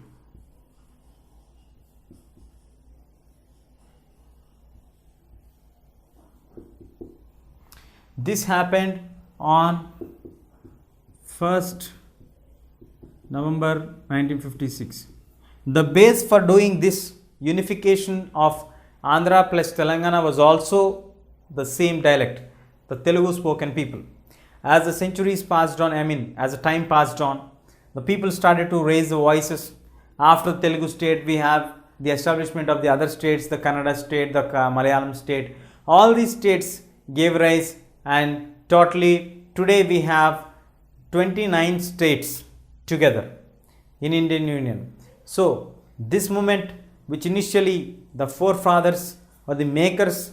Speaker 1: This happened on 1st November 1956. The base for doing this unification of Andhra plus Telangana was also the same dialect, the Telugu spoken people. As the centuries passed on, as the time passed on, the people started to raise the voices. After the Telugu state, we have the establishment of the other states, the Kannada state, the Malayalam state. All these states gave rise, and totally today we have 29 states together in Indian Union. So this movement, which initially the forefathers or the makers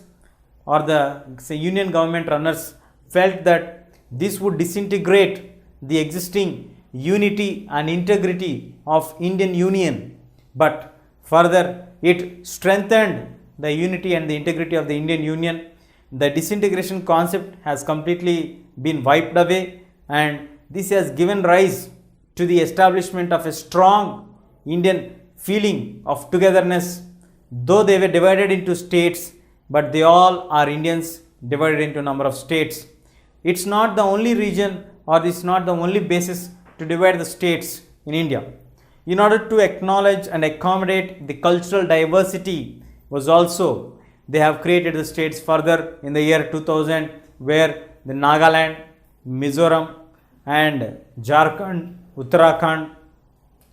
Speaker 1: or the union government runners felt that this would disintegrate the existing unity and integrity of Indian Union, but further it strengthened the unity and the integrity of the Indian Union. The disintegration concept has completely been wiped away, and this has given rise to the establishment of a strong Indian feeling of togetherness. Though they were divided into states, but they all are Indians divided into a number of states. It's not the only region, or it's not the only basis to divide the states in India. In order to acknowledge and accommodate the cultural diversity was also, they have created the states further in the year 2000, where the Nagaland, Mizoram and Jharkhand, Uttarakhand,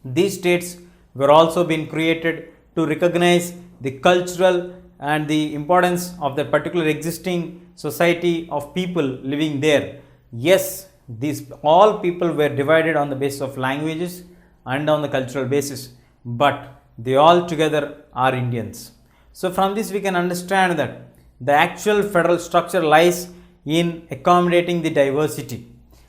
Speaker 1: these states were also being created to recognize the cultural and the importance of the particular existing society of people living there. Yes, these all people were divided on the basis of languages and on the cultural basis, but they all together are Indians. So from this we can understand that the actual federal structure lies in accommodating the diversity.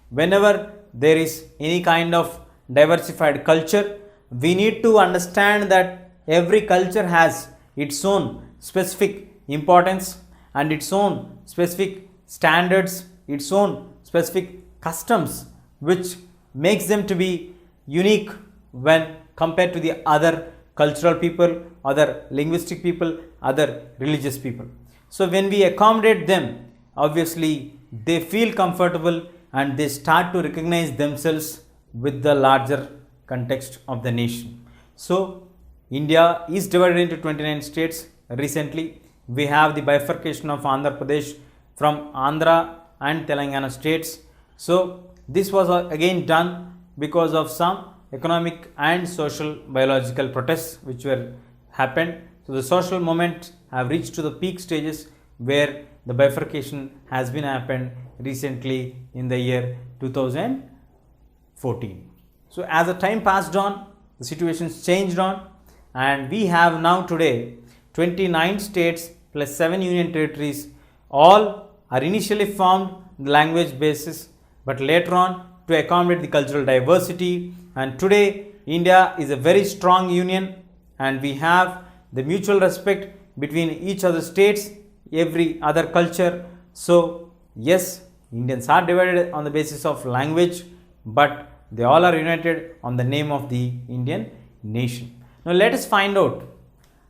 Speaker 1: Whenever there is any kind of diversified culture, we need to understand that every culture has its own specific importance and its own specific standards, its own specific customs, which makes them to be unique when compared to the other cultural people, other linguistic people, other religious people. So when we accommodate them, obviously they feel comfortable and they start to recognize themselves with the larger context of the nation. So India is divided into 29 states. Recently we have the bifurcation of Andhra Pradesh from Andhra and Telangana states. So this was again done because of some economic and social biological protests which were happened. So the social movement have reached to the peak stages where the bifurcation has been happened recently in the year 2014. So as the time passed on, the situations changed on, and we have now today 29 states plus 7 union territories. All are initially formed on the language basis, but later on to accommodate the cultural diversity, and today India is a very strong union, and we have the mutual respect between each other states, every other culture. So yes, Indians are divided on the basis of language, but they all are united on the name of the Indian nation. Now let us find out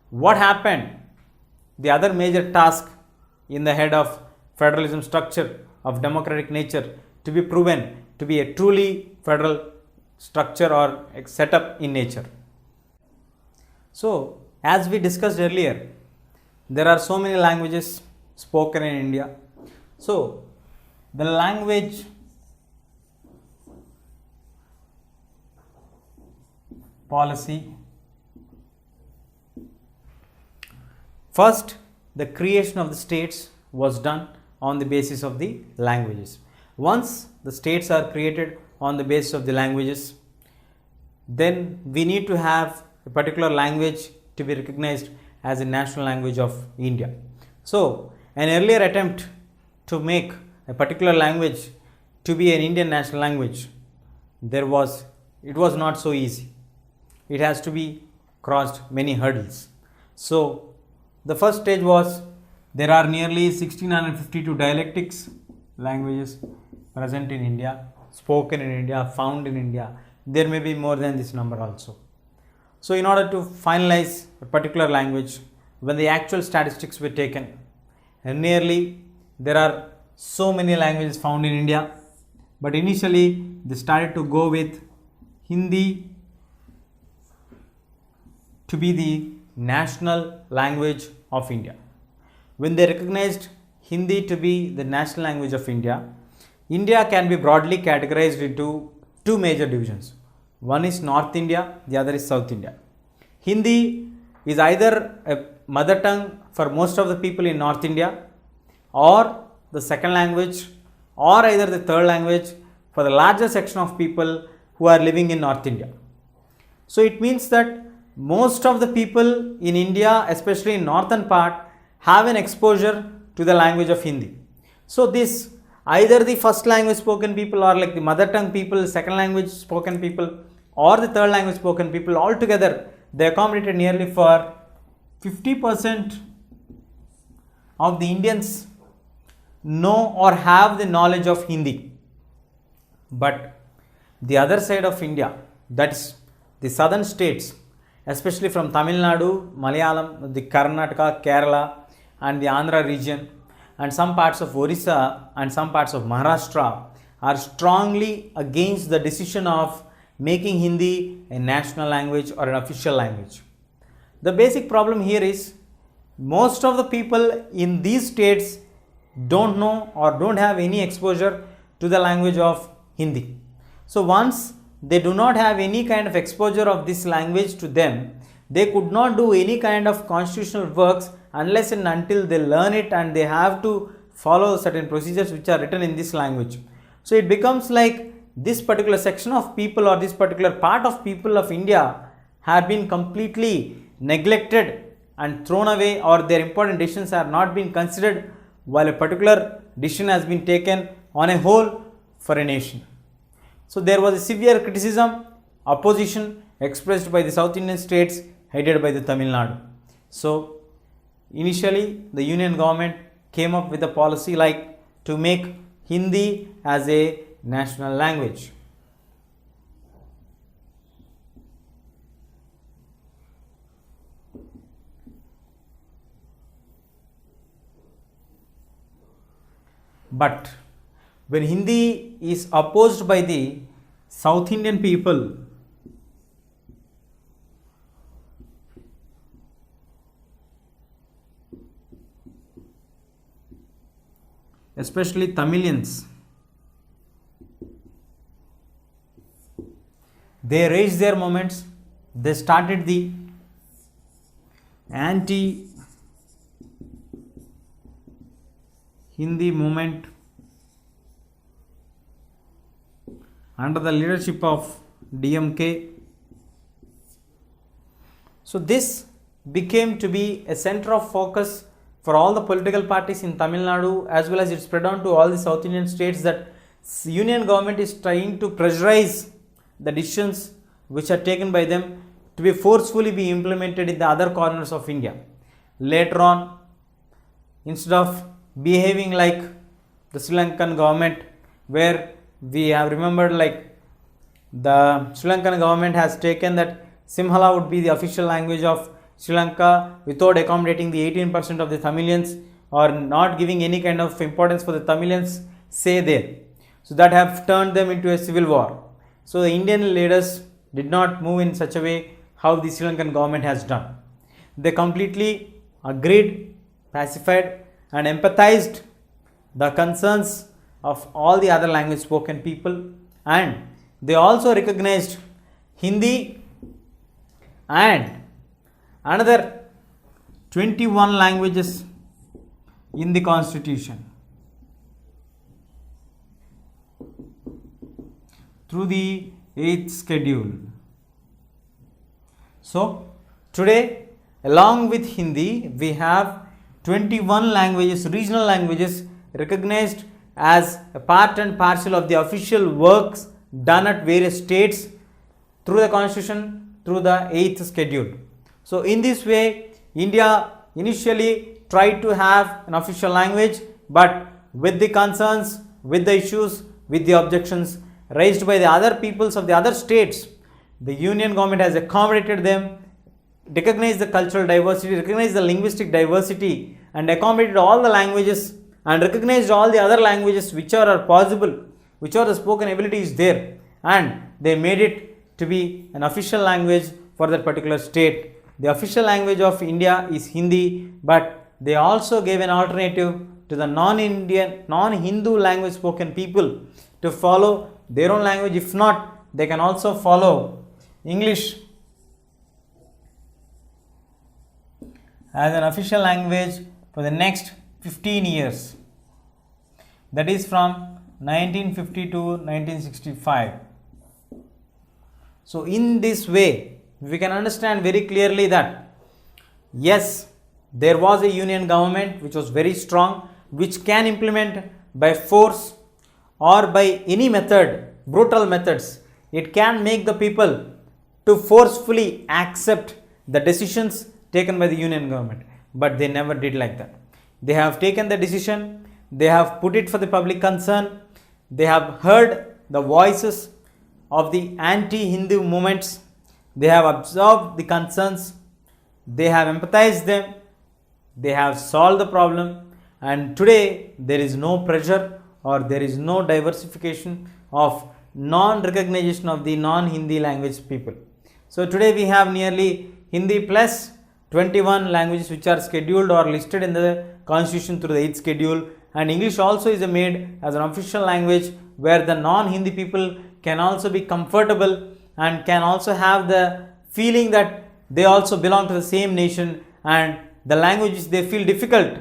Speaker 1: what happened, the other major task in the head of federalism structure of democratic nature to be proven to be a truly federal structure or setup in nature. So as we discussed earlier, there are so many languages spoken in India. So the language policy, first the creation of the states was done on the basis of the languages. Once the states are created on the basis of the languages, then we need to have a particular language to be recognized as a national language of India. So an earlier attempt to make a particular language to be an Indian national language, it was not so easy. It has to be crossed many hurdles. So the first stage was, there are nearly 1652 dialectics languages present in India, spoken in India, found in India. There may be more than this number also. So in order to finalize a particular language, when the actual statistics were taken, and nearly there are so many languages found in India, but initially they started to go with Hindi to be the national language of India. When they recognized Hindi to be the national language of India, India can be broadly categorized into two major divisions. One is North India, the other is South India. Hindi is either a mother tongue for most of the people in North India, or the second language, or either the third language for the larger section of people who are living in North India. So it means that most of the people in India, especially in northern part, have an exposure to the language of Hindi. So this, either the first language spoken people, or like the mother tongue people, second language spoken people, or the third language spoken people, all together they accommodated nearly for 50% of the Indians know or have the knowledge of Hindi. But the other side of India, that is the southern states, especially from Tamil Nadu, Malayalam, the Karnataka, Kerala and the Andhra region, and some parts of Orissa and some parts of Maharashtra, are strongly against the decision of making Hindi a national language or an official language. The basic problem here is, most of the people in these states don't know or don't have any exposure to the language of Hindi. So once they do not have any kind of exposure of this language to them, they could not do any kind of constitutional works unless and until they learn it, and they have to follow certain procedures which are written in this language. So it becomes like this particular section of people, or this particular part of people of India, have been completely neglected and thrown away, or their important decisions are not being considered, while a particular decision has been taken on a whole for a nation. So there was a severe criticism, opposition expressed by the South Indian states headed by the Tamil Nadu. So initially the union government came up with a policy like to make Hindi as a national language. But when Hindi is opposed by the South Indian people, especially Tamilians, they raised their movements. They started the anti-Hindi movement under the leadership of DMK. So this became to be a center of focus for all the political parties in Tamil Nadu, as well as it spread on to all the South Indian states, that union government is trying to pressurize the decisions which are taken by them to be forcefully be implemented in the other corners of India. Later on, instead of behaving like the Sri Lankan government, where we have remembered, like the Sri Lankan government has taken that Sinhala would be the official language of Sri Lanka without accommodating the 18% of the Tamilians, or not giving any kind of importance for the Tamilians say there. So that have turned them into a civil war. So the Indian leaders did not move in such a way how the Sri Lankan government has done. They completely agreed, pacified and empathized the concerns of all the other language spoken people, and they also recognized Hindi and another 21 languages in the constitution through the 8th schedule. So today, along with Hindi, we have 21 languages, regional languages, recognized as a part and parcel of the official works done at various states through the constitution, through the 8th schedule. So in this way, India initially tried to have an official language, but with the concerns, with the issues, with the objections raised by the other peoples of the other states, the union government has accommodated them, recognized the cultural diversity, recognized the linguistic diversity, and accommodated all the languages, and recognized all the other languages which are possible, which are the spoken ability is there, and they made it to be an official language for that particular state. The official language of India is Hindi, but they also gave an alternative to the non-Indian, non-Hindu language spoken people to follow their own language. If not, they can also follow English as an official language for the next 15 years, that is from 1950 to 1965. So in this way, we can understand very clearly that yes, there was a union government which was very strong, which can implement by force or by any method, brutal methods. It can make the people to forcefully accept the decisions taken by the union government, but they never did like that. They have taken the decision, they have put it for the public concern, they have heard the voices of the anti-Hindu movements, they have observed the concerns, they have empathized them, they have solved the problem, and today there is no pressure or there is no diversification of non-recognition of the non-Hindi language people. So today we have nearly Hindi plus 21 languages which are scheduled or listed in the constitution through the 8th schedule, and English also is made as an official language where the non-Hindi people can also be comfortable and can also have the feeling that they also belong to the same nation, and the languages they feel difficult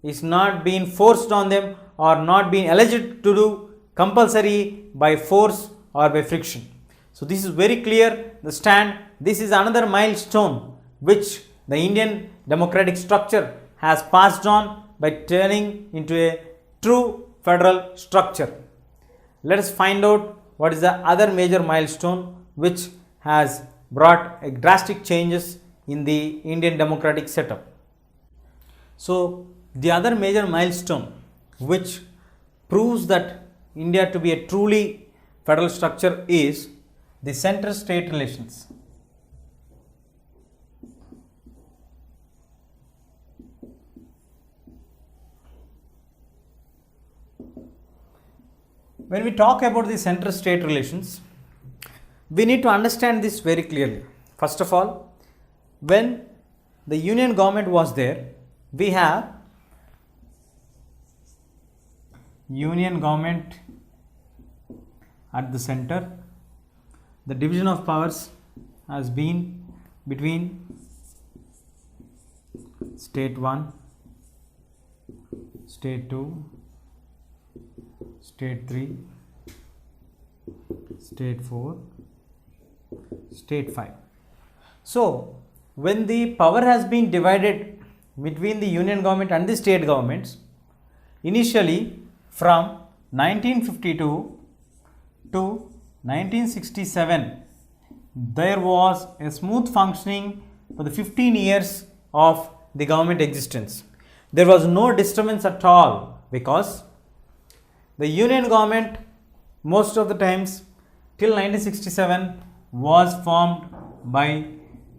Speaker 1: is not being forced on them or not being alleged to do compulsory by force or by friction. So this is very clear the stand. This is another milestone which the Indian democratic structure has passed on by turning into a true federal structure. Let us find out what is the other major milestone which has brought a drastic changes in the Indian democratic setup. So the other major milestone which proves that India to be a truly federal structure is the center-state relations. When we talk about the center-state relations, we need to understand this very clearly. First of all, when the union government was there, we have union government at the center. The division of powers has been between state 1, state 2, state 3, state 4 state 5. So, when the power has been divided between the union government and the state governments, initially from 1952 to 1967, there was a smooth functioning for the 15 years of the government existence. There was no disturbance at all because the union government most of the times till 1967 was formed by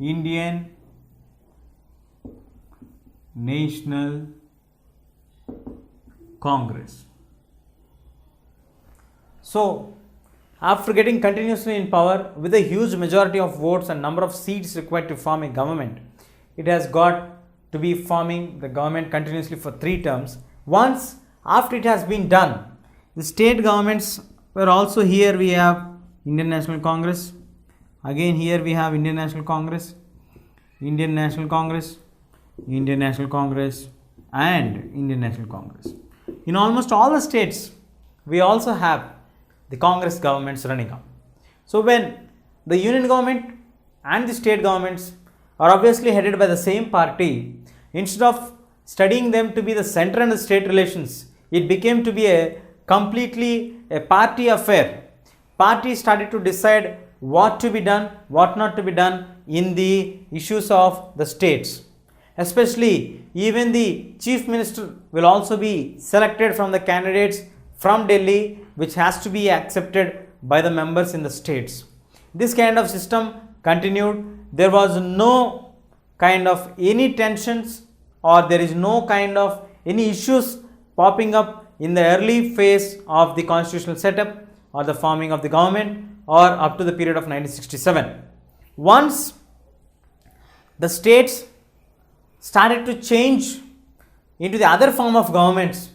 Speaker 1: Indian National Congress. So, after getting continuously in power with a huge majority of votes and number of seats required to form a government, it has got to be forming the government continuously for 3 terms. Once after it has been done, the state governments were also here. We have Indian National Congress, again here we have Indian National Congress, Indian National Congress, Indian National Congress and Indian National Congress. In almost all the states, we also have the Congress governments running up. So when the union government and the state governments are obviously headed by the same party, instead of studying them to be the center and the state relations, it became to be a completely a party affair. Party started to decide what to be done, what not to be done in the issues of the states. Especially even the chief minister will also be selected from the candidates from Delhi, which has to be accepted by the members in the states. This kind of system continued. There was no kind of any tensions or there is no kind of any issues popping up in the early phase of the constitutional setup or the forming of the government or up to the period of 1967. Once the states started to change into the other form of governments,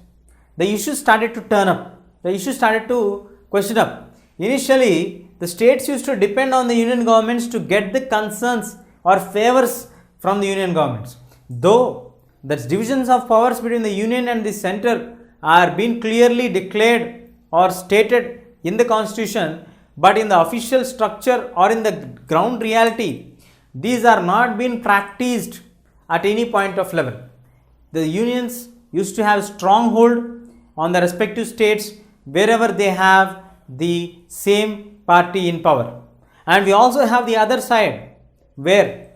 Speaker 1: the issues started to turn up, the issues started to question up. Initially, the states used to depend on the union governments to get the concerns or favors from the union governments. Though the divisions of powers between the union and the center are being clearly declared or stated in the constitution, but in the official structure or in the ground reality, these are not being practiced at any point of level. The unions used to have stronghold on the respective states wherever they have the same party in power. And we also have the other side where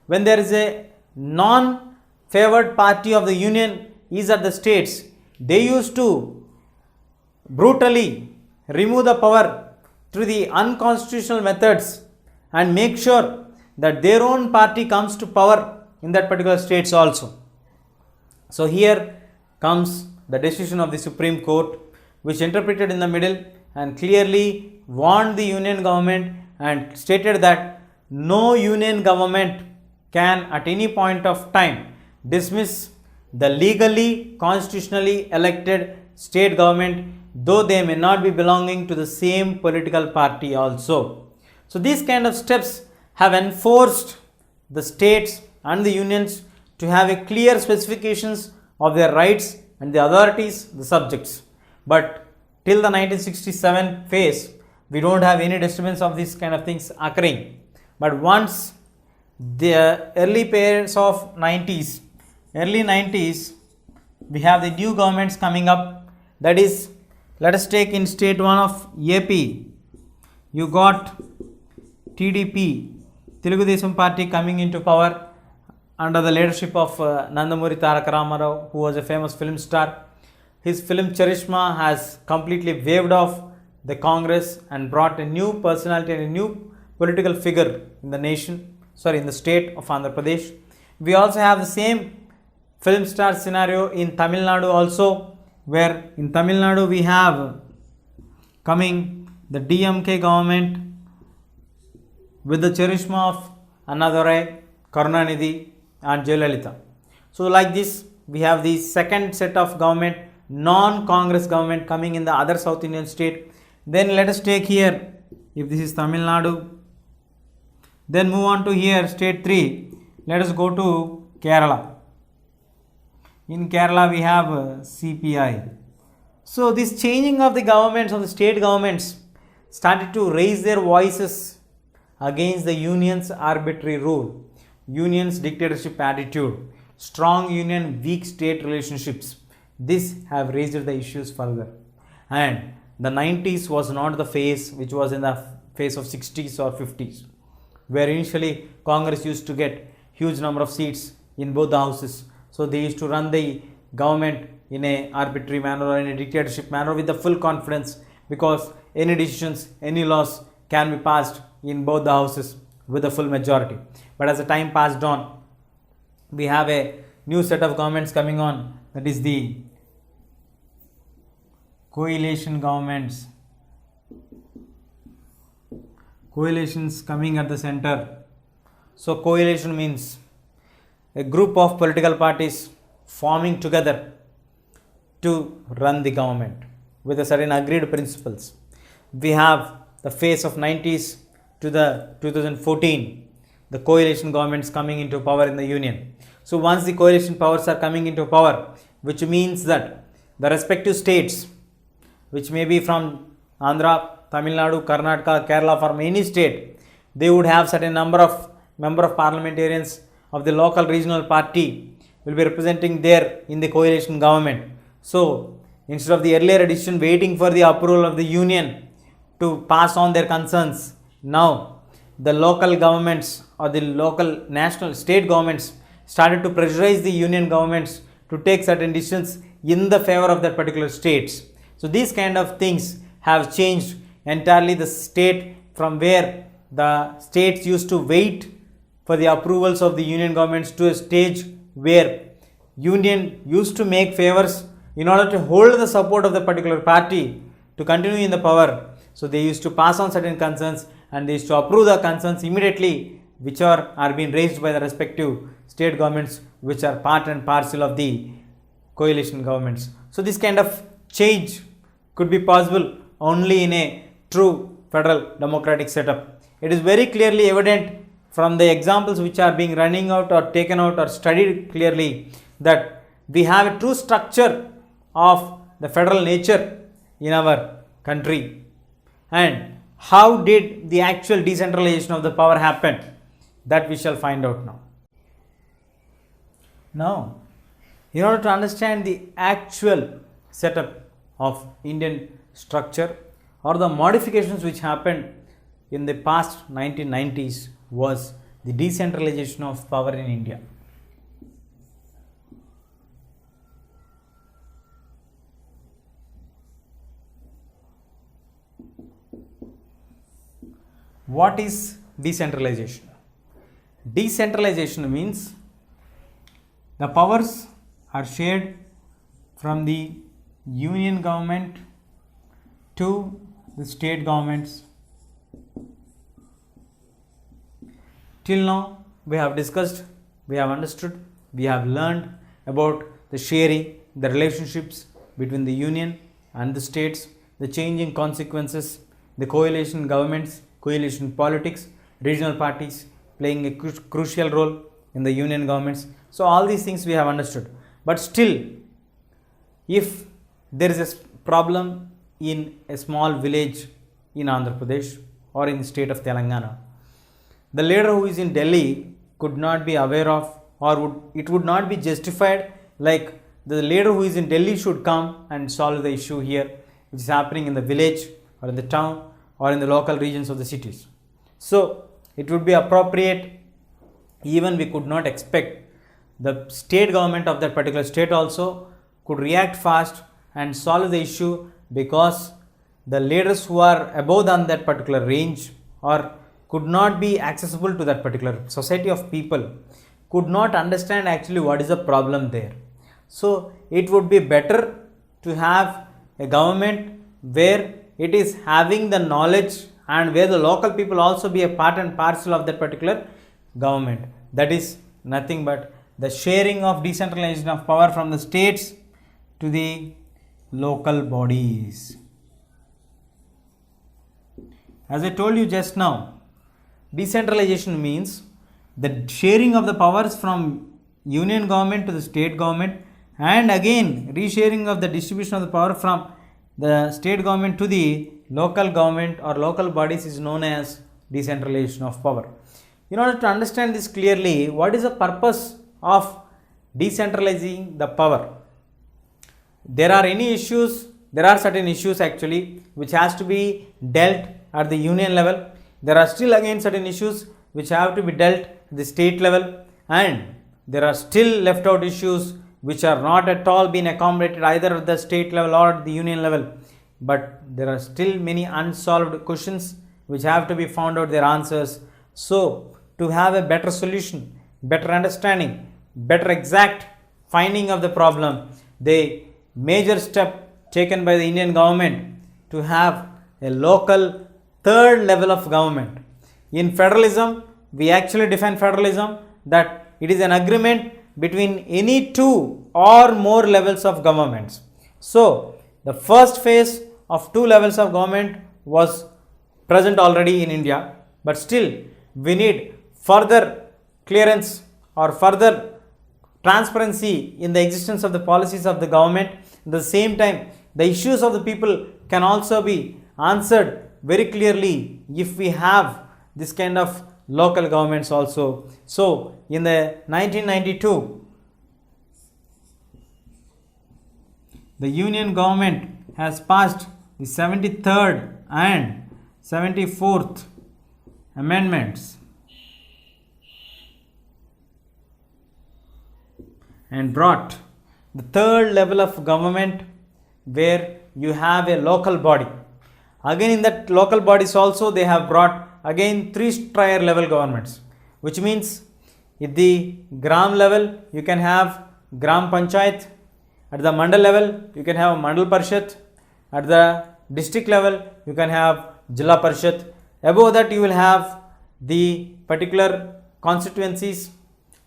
Speaker 1: when there is a non-favored party of the union is at the states, they used to brutally remove the power through the unconstitutional methods and make sure that their own party comes to power in that particular states also. So here comes the decision of the Supreme Court, which interpreted in the middle and clearly warned the union government and stated that no union government can at any point of time dismiss the legally constitutionally elected state government, though they may not be belonging to the same political party also. So these kind of steps have enforced the states and the unions to have a clear specifications of their rights and the authorities, the subjects. But till the 1967 phase, we don't have any disturbance of these kind of things occurring. But once the early periods of early 90s, we have the new governments coming up. That is, let us take in state 1 of AP, you got TDP, Telugu Desam Party coming into power under the leadership of Nandamuri Taraka Ramarao, who was a famous film star. His film Charishma has completely waved off the Congress and brought a new personality and a new political figure in the nation, in the state of Andhra Pradesh. We also have the same film star scenario in Tamil Nadu also, where in Tamil Nadu we have coming the DMK government with the charisma of Annadurai, Karunanidhi and Jayalalitha. So like this, we have the second set of government, non-Congress government coming in the other South Indian state. Then let us take here, if this is Tamil Nadu, then move on to here, state 3. Let us go to Kerala. In Kerala, we have CPI. So this changing of the governments, of the state governments, started to raise their voices against the union's arbitrary rule, union's dictatorship attitude, strong union, weak state relationships. This have raised the issues further. And the 90s was not the phase which was in the phase of 60s or 50s, where initially Congress used to get huge number of seats in both the houses. So they used to run the government in a arbitrary manner or in a dictatorship manner with the full confidence, because any decisions, any laws can be passed in both the houses with a full majority. But as the time passed on, we have a new set of governments coming on, that is the coalition governments. Coalitions coming at the center. So coalition means a group of political parties forming together to run the government with a certain agreed principles. We have the phase of 90s to the 2014, the coalition governments coming into power in the union. So once the coalition powers are coming into power, which means that the respective states, which may be from Andhra, Tamil Nadu, Karnataka, Kerala, from any state, they would have certain number of member of parliamentarians of the local regional party will be representing there in the coalition government. So instead of the earlier edition waiting for the approval of the union to pass on their concerns, now the local governments or the local national state governments started to pressurize the union governments to take certain decisions in the favor of that particular states. So these kind of things have changed entirely the state, from where the states used to wait for the approvals of the union governments to a stage where union used to make favors in order to hold the support of the particular party to continue in the power. So they used to pass on certain concerns and they used to approve the concerns immediately, which are being raised by the respective state governments, which are part and parcel of the coalition governments. So this kind of change could be possible only in a true federal democratic setup. It is very clearly evident from the examples which are being running out or taken out or studied clearly that we have a true structure of the federal nature in our country. And how did the actual decentralization of the power happen? That we shall find out now. Now, in order to understand the actual setup of Indian structure or the modifications which happened in the past 1990s, was the decentralization of power in India. What is decentralization? Decentralization means the powers are shared from the union government to the state governments. Till now, we have discussed, we have understood, we have learned about the sharing, the relationships between the union and the states, the changing consequences, the coalition governments, coalition politics, regional parties playing a crucial role in the union governments. So all these things we have understood. But still, if there is a problem in a small village in Andhra Pradesh or in the state of Telangana, the leader who is in Delhi could not be aware of, or it would not be justified like the leader who is in Delhi should come and solve the issue here, which is happening in the village or in the town or in the local regions of the cities. So it would be appropriate, even we could not expect the state government of that particular state also could react fast and solve the issue, because the leaders who are above than that particular range or could not be accessible to that particular society of people, could not understand actually what is the problem there. So it would be better to have a government where it is having the knowledge and where the local people also be a part and parcel of that particular government. That is nothing but the sharing of decentralization of power from the states to the local bodies. As I told you just now, decentralization means the sharing of the powers from union government to the state government, and again resharing of the distribution of the power from the state government to the local government or local bodies is known as decentralization of power. In order to understand this clearly, what is the purpose of decentralizing the power? There are certain issues actually which has to be dealt at the union level. There are still again certain issues which have to be dealt at the state level, and there are still left out issues which are not at all been accommodated either at the state level or at the union level. But there are still many unsolved questions which have to be found out their answers. So to have a better solution, better understanding, better exact finding of the problem, the major step taken by the Indian government to have a local third level of government. In federalism, we actually define federalism that it is an agreement between any two or more levels of governments. So the first phase of two levels of government was present already in India, but still we need further clearance or further transparency in the existence of the policies of the government. At the same time, the issues of the people can also be answered very clearly if we have this kind of local governments also. So in the 1992, the Union government has passed the 73rd and 74th amendments and brought the third level of government where you have a local body. Again, in that local bodies also they have brought again 3-tier level governments, which means at the gram level you can have gram panchayat, at the mandal level you can have mandal parishad, at the district level you can have jilla parishad, above that you will have the particular constituencies,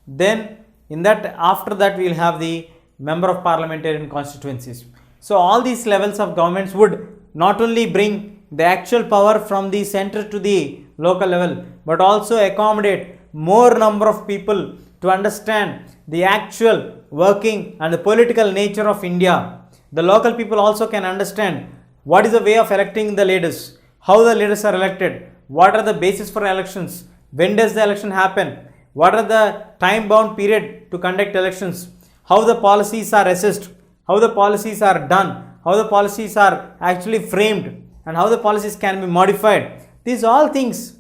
Speaker 1: then in that after that we will have the member of parliamentarian constituencies. So all these levels of governments would not only bring the actual power from the center to the local level, but also accommodate more number of people to understand the actual working and the political nature of India. The local people also can understand what is the way of electing the leaders, how the leaders are elected, what are the basis for elections, when does the election happen, what are the time bound period to conduct elections, how the policies are assessed, how the policies are done, how the policies are actually framed, and how the policies can be modified. These all things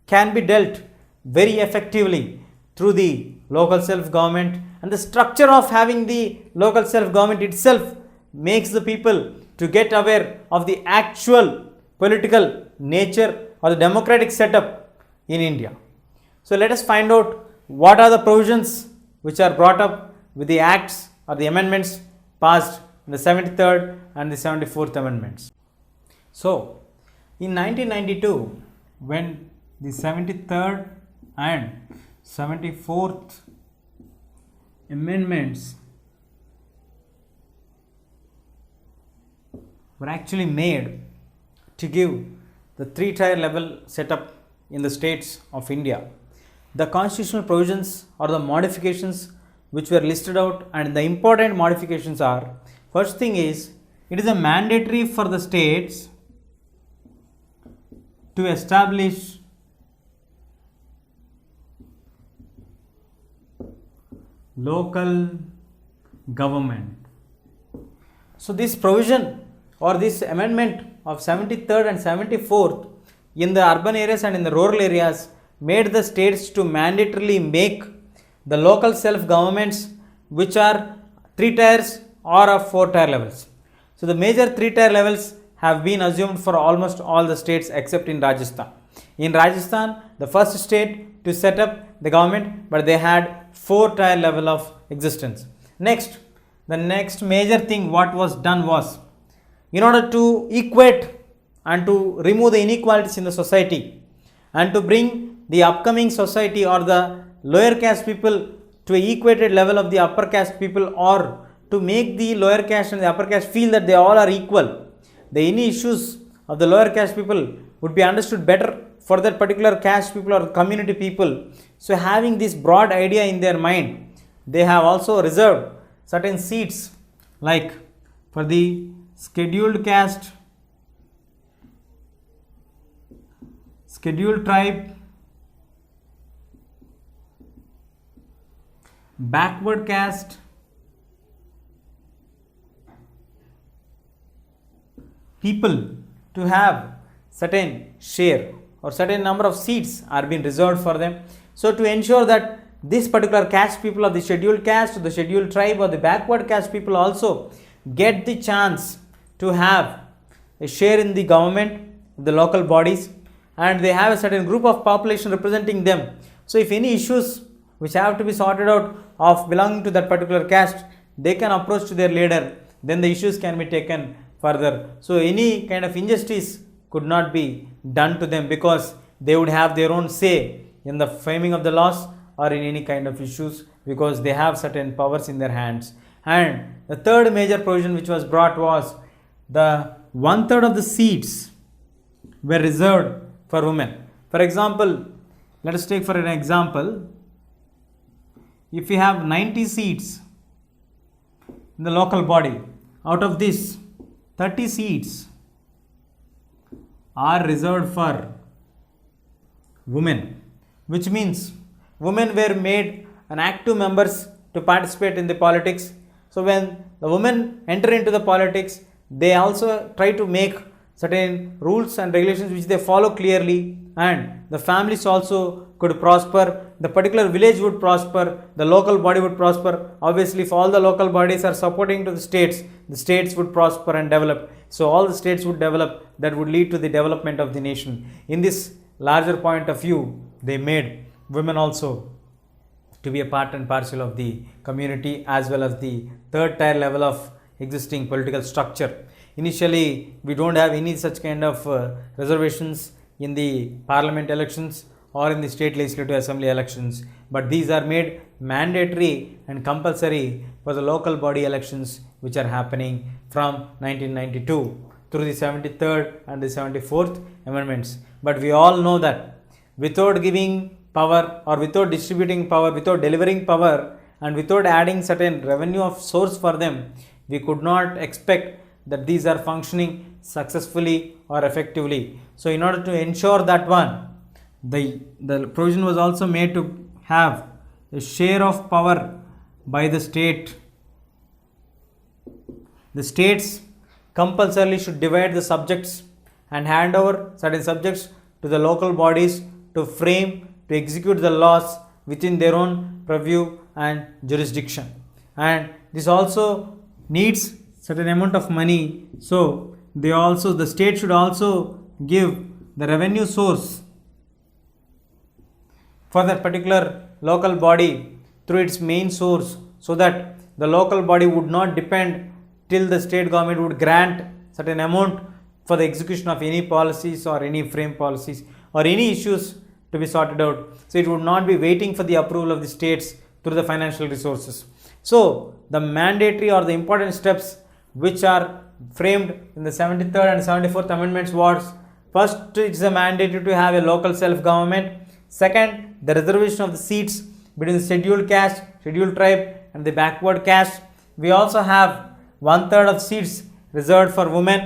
Speaker 1: can be dealt very effectively through the local self-government, and the structure of having the local self-government itself makes the people to get aware of the actual political nature or the democratic setup in India. So let us find out what are the provisions which are brought up with the acts or the amendments passed in the 73rd and the 74th amendments. So in 1992, when the 73rd and 74th amendments were actually made to give the 3-tier level setup in the states of India, the constitutional provisions or the modifications which were listed out, and the important modifications are, first thing is, it is a mandatory for the states to establish local government. So this provision or this amendment of 73rd and 74th in the urban areas and in the rural areas made the states to mandatorily make the local self-governments which are 3 tiers or of 4-tier levels. So the major 3-tier levels have been assumed for almost all the states except in Rajasthan. In Rajasthan, the first state to set up the government, but they had 4-tier level of existence. Next, the next major thing what was done was, in order to equate and to remove the inequalities in the society and to bring the upcoming society or the lower caste people to an equated level of the upper caste people, or to make the lower caste and the upper caste feel that they all are equal, the any issues of the lower caste people would be understood better for that particular caste people or community people. So having this broad idea in their mind, they have also reserved certain seats like for scheduled tribe, backward caste, people to have certain share or certain number of seats are being reserved for them. So to ensure that this particular caste people of the scheduled caste, the scheduled tribe or the backward caste people also get the chance to have a share in the government, the local bodies, and they have a certain group of population representing them. So if any issues which have to be sorted out of belonging to that particular caste, they can approach to their leader, then the issues can be taken further. So any kind of injustice could not be done to them because they would have their own say in the framing of the laws or in any kind of issues because they have certain powers in their hands. And the third major provision which was brought was the 1/3 of the seats were reserved for women. For example, let us take for an example, if you have 90 seats in the local body, out of this 30 seats are reserved for women, which means women were made an active members to participate in the politics. So when the women enter into the politics, they also try to make certain rules and regulations which they follow clearly, and the families also could prosper, the particular village would prosper, the local body would prosper. Obviously, if all the local bodies are supporting to the states would prosper and develop. So all the states would develop, that would lead to the development of the nation. In this larger point of view, they made women also to be a part and parcel of the community as well as the third tier level of existing political structure. Initially, we don't have any such kind of reservations in the parliament elections or in the state legislative assembly elections, but these are made mandatory and compulsory for the local body elections which are happening from 1992 through the 73rd and the 74th amendments. But we all know that without giving power or without distributing power, without delivering power and without adding certain revenue of source for them, we could not expect that these are functioning successfully or effectively. So in order to ensure that one, the provision was also made to have a share of power by the state. The states compulsorily should divide the subjects and hand over certain subjects to the local bodies to frame, to execute the laws within their own purview and jurisdiction. And this also needs certain amount of money, so the state should also give the revenue source for that particular local body through its main source, so that the local body would not depend till the state government would grant certain amount for the execution of any policies or any frame policies or any issues to be sorted out. So it would not be waiting for the approval of the states through the financial resources. So the mandatory or the important steps which are framed in the 73rd and 74th amendments was: first, it's a mandatory to have a local self-government. Second, the reservation of the seats between the scheduled caste, scheduled tribe and the backward caste. We also have 1/3 of seats reserved for women,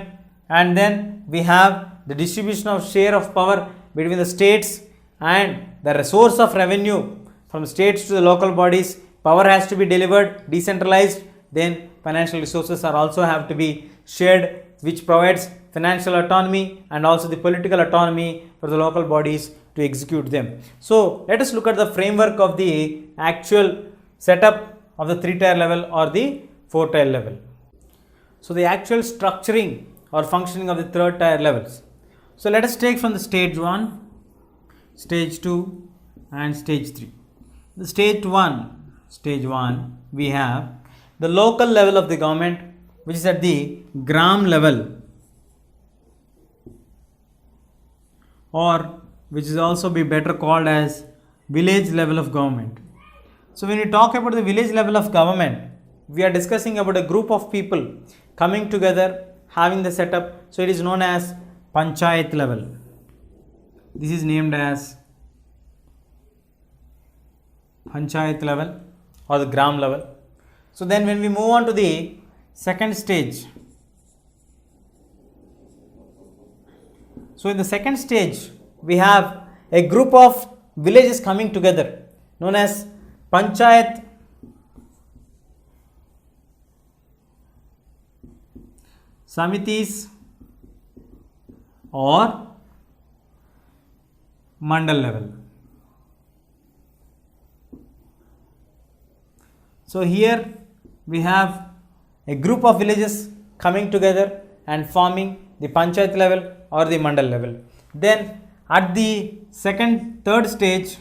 Speaker 1: and then we have the distribution of share of power between the states and the source of revenue from states to the local bodies. Power has to be delivered, decentralized, then financial resources are also have to be shared, which provides financial autonomy and also the political autonomy for the local bodies to execute them. So let us look at the framework of the actual setup of the 3-tier level or the 4-tier level. So the actual structuring or functioning of the 3rd tier levels. So let us take from the stage 1, stage 2 and stage 3. The stage 1 we have the local level of the government, which is at the gram level, or which is also be better called as village level of government. So when we talk about the village level of government, we are discussing about a group of people coming together, having the setup. So it is known as panchayat level. This is named as panchayat level or the gram level. So then when we move on to the second stage, so in the second stage we have a group of villages coming together known as Panchayat Samitis or Mandal level. So here we have a group of villages coming together and forming the Panchayat level or the Mandal level. Then at the third stage,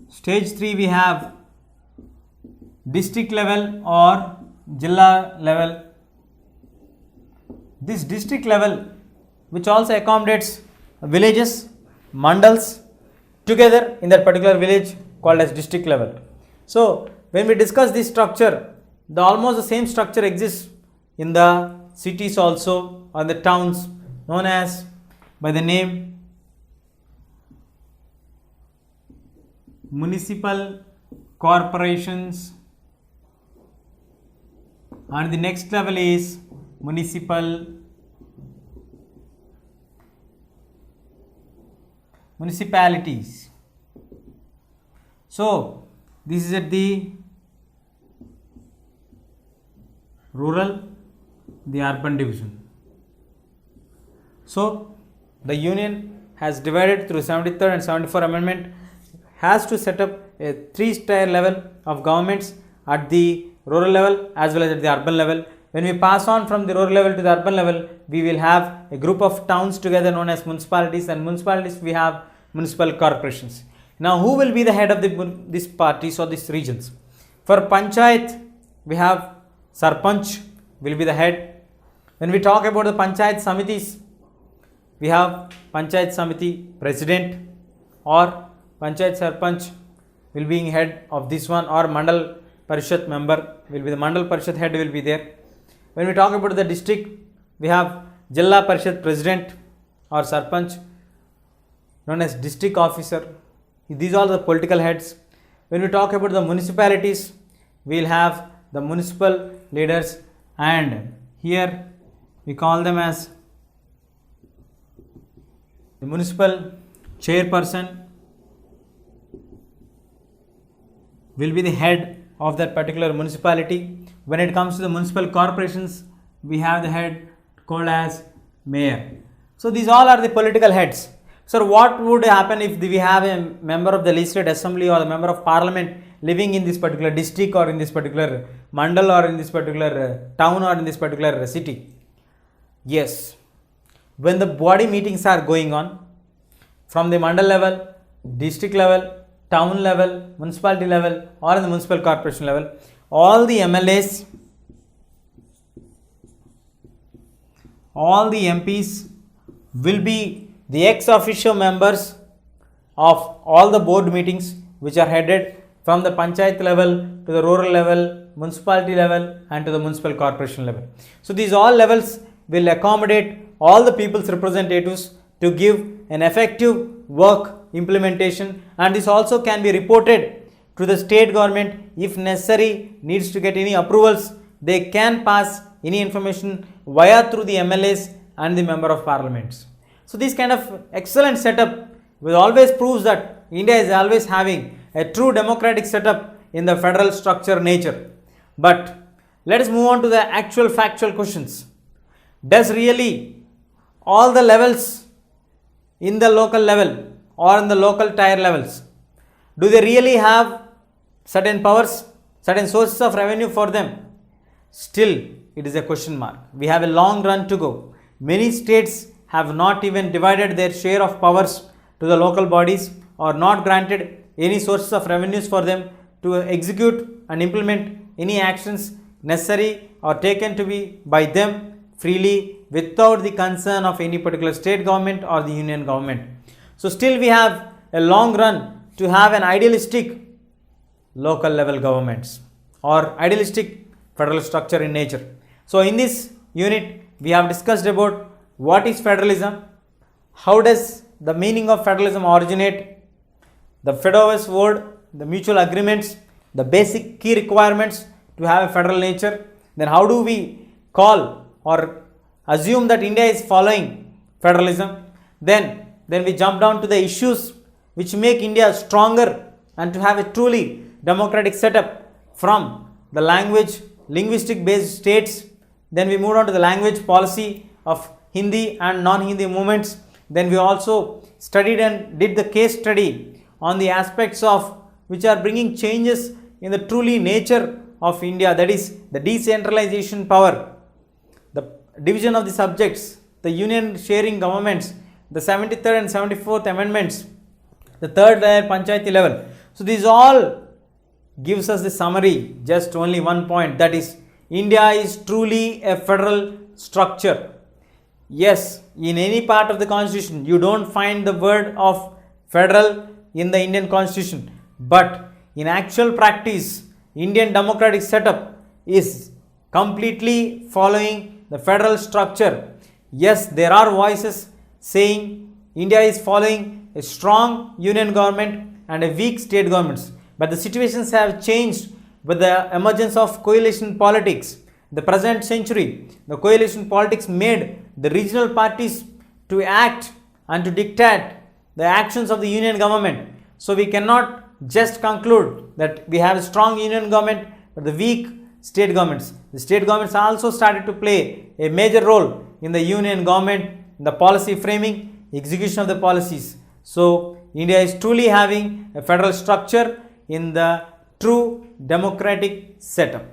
Speaker 1: stage 3, we have district level or Jilla level. This district level, which also accommodates villages, mandals together in that particular village, called as district level. So when we discuss this structure, almost the same structure exists in the cities also, or the towns, known as by the name municipal corporations, and the next level is municipalities. So this is at the rural, the urban division. So the union has divided through 73rd and 74th amendment, has to set up a 3-tier level of governments at the rural level as well as at the urban level. When we pass on from the rural level to the urban level, we will have a group of towns together known as municipalities, and municipalities we have municipal corporations. Now who will be the head of these parties or these regions? For Panchayat, we have Sarpanch will be the head. When we talk about the Panchayat Samitis, we have Panchayat Samiti President or Panchayat Sarpanch will be head of this one, or Mandal Parishad member will be the Mandal Parishad head will be there. When we talk about the district, we have Jilla Parishad President or Sarpanch known as district officer. These are the political heads. When we talk about the municipalities, we will have the municipal leaders, and here we call them as the municipal chairperson will be the head of that particular municipality. When it comes to the municipal corporations, we have the head called as mayor. So these all are the political heads. So what would happen if we have a member of the legislative assembly or a member of parliament living in this particular district or in this particular mandal or in this particular town or in this particular city? Yes, when the body meetings are going on from the mandal level, district level, town level, municipality level, or in the municipal corporation level, all the MLAs, all the MPs will be the ex officio members of all the board meetings which are headed from the Panchayat level to the rural level, municipality level, and to the municipal corporation level. So these all levels will accommodate all the people's representatives to give an effective work implementation, and this also can be reported to the state government. If necessary needs to get any approvals, they can pass any information via through the MLAs and the member of parliaments. So this kind of excellent setup will always proves that India is always having a true democratic setup in the federal structure nature. But let us move on to the actual factual questions. Does really all the levels in the local level or in the local tier levels, do they really have certain powers, certain sources of revenue for them? Still, it is a question mark. We have a long run to go. Many states have not even divided their share of powers to the local bodies or not granted any sources of revenues for them to execute and implement any actions necessary or taken to be by them freely without the concern of any particular state government or the union government. So still we have a long run to have an idealistic local level governments or idealistic federal structure in nature. So in this unit we have discussed about what is federalism, how does the meaning of federalism originate, the Fedovus word, the mutual agreements, the basic key requirements to have a federal nature, then how do we call or assume that India is following federalism, Then we jump down to the issues which make India stronger and to have a truly democratic setup from the linguistic based states. Then we moved on to the language policy of Hindi and non-Hindi movements. Then we also studied and did the case study on the aspects of which are bringing changes in the truly nature of India, that is the decentralization power, the division of the subjects, the union sharing governments, the 73rd and 74th amendments, the third layer panchayati level. So these all gives us the summary, just only one point, that is India is truly a federal structure. Yes, in any part of the constitution you don't find the word of federal in the Indian constitution, but in actual practice Indian democratic setup is completely following the federal structure. Yes, there are voices saying India is following a strong union government and a weak state governments, but the situations have changed with the emergence of coalition politics. The present century, the coalition politics made the regional parties to act and to dictate the actions of the union government. So we cannot just conclude that we have a strong union government but the weak state governments. The state governments also started to play a major role in the union government, in the policy framing, execution of the policies. So India is truly having a federal structure in the true democratic setup.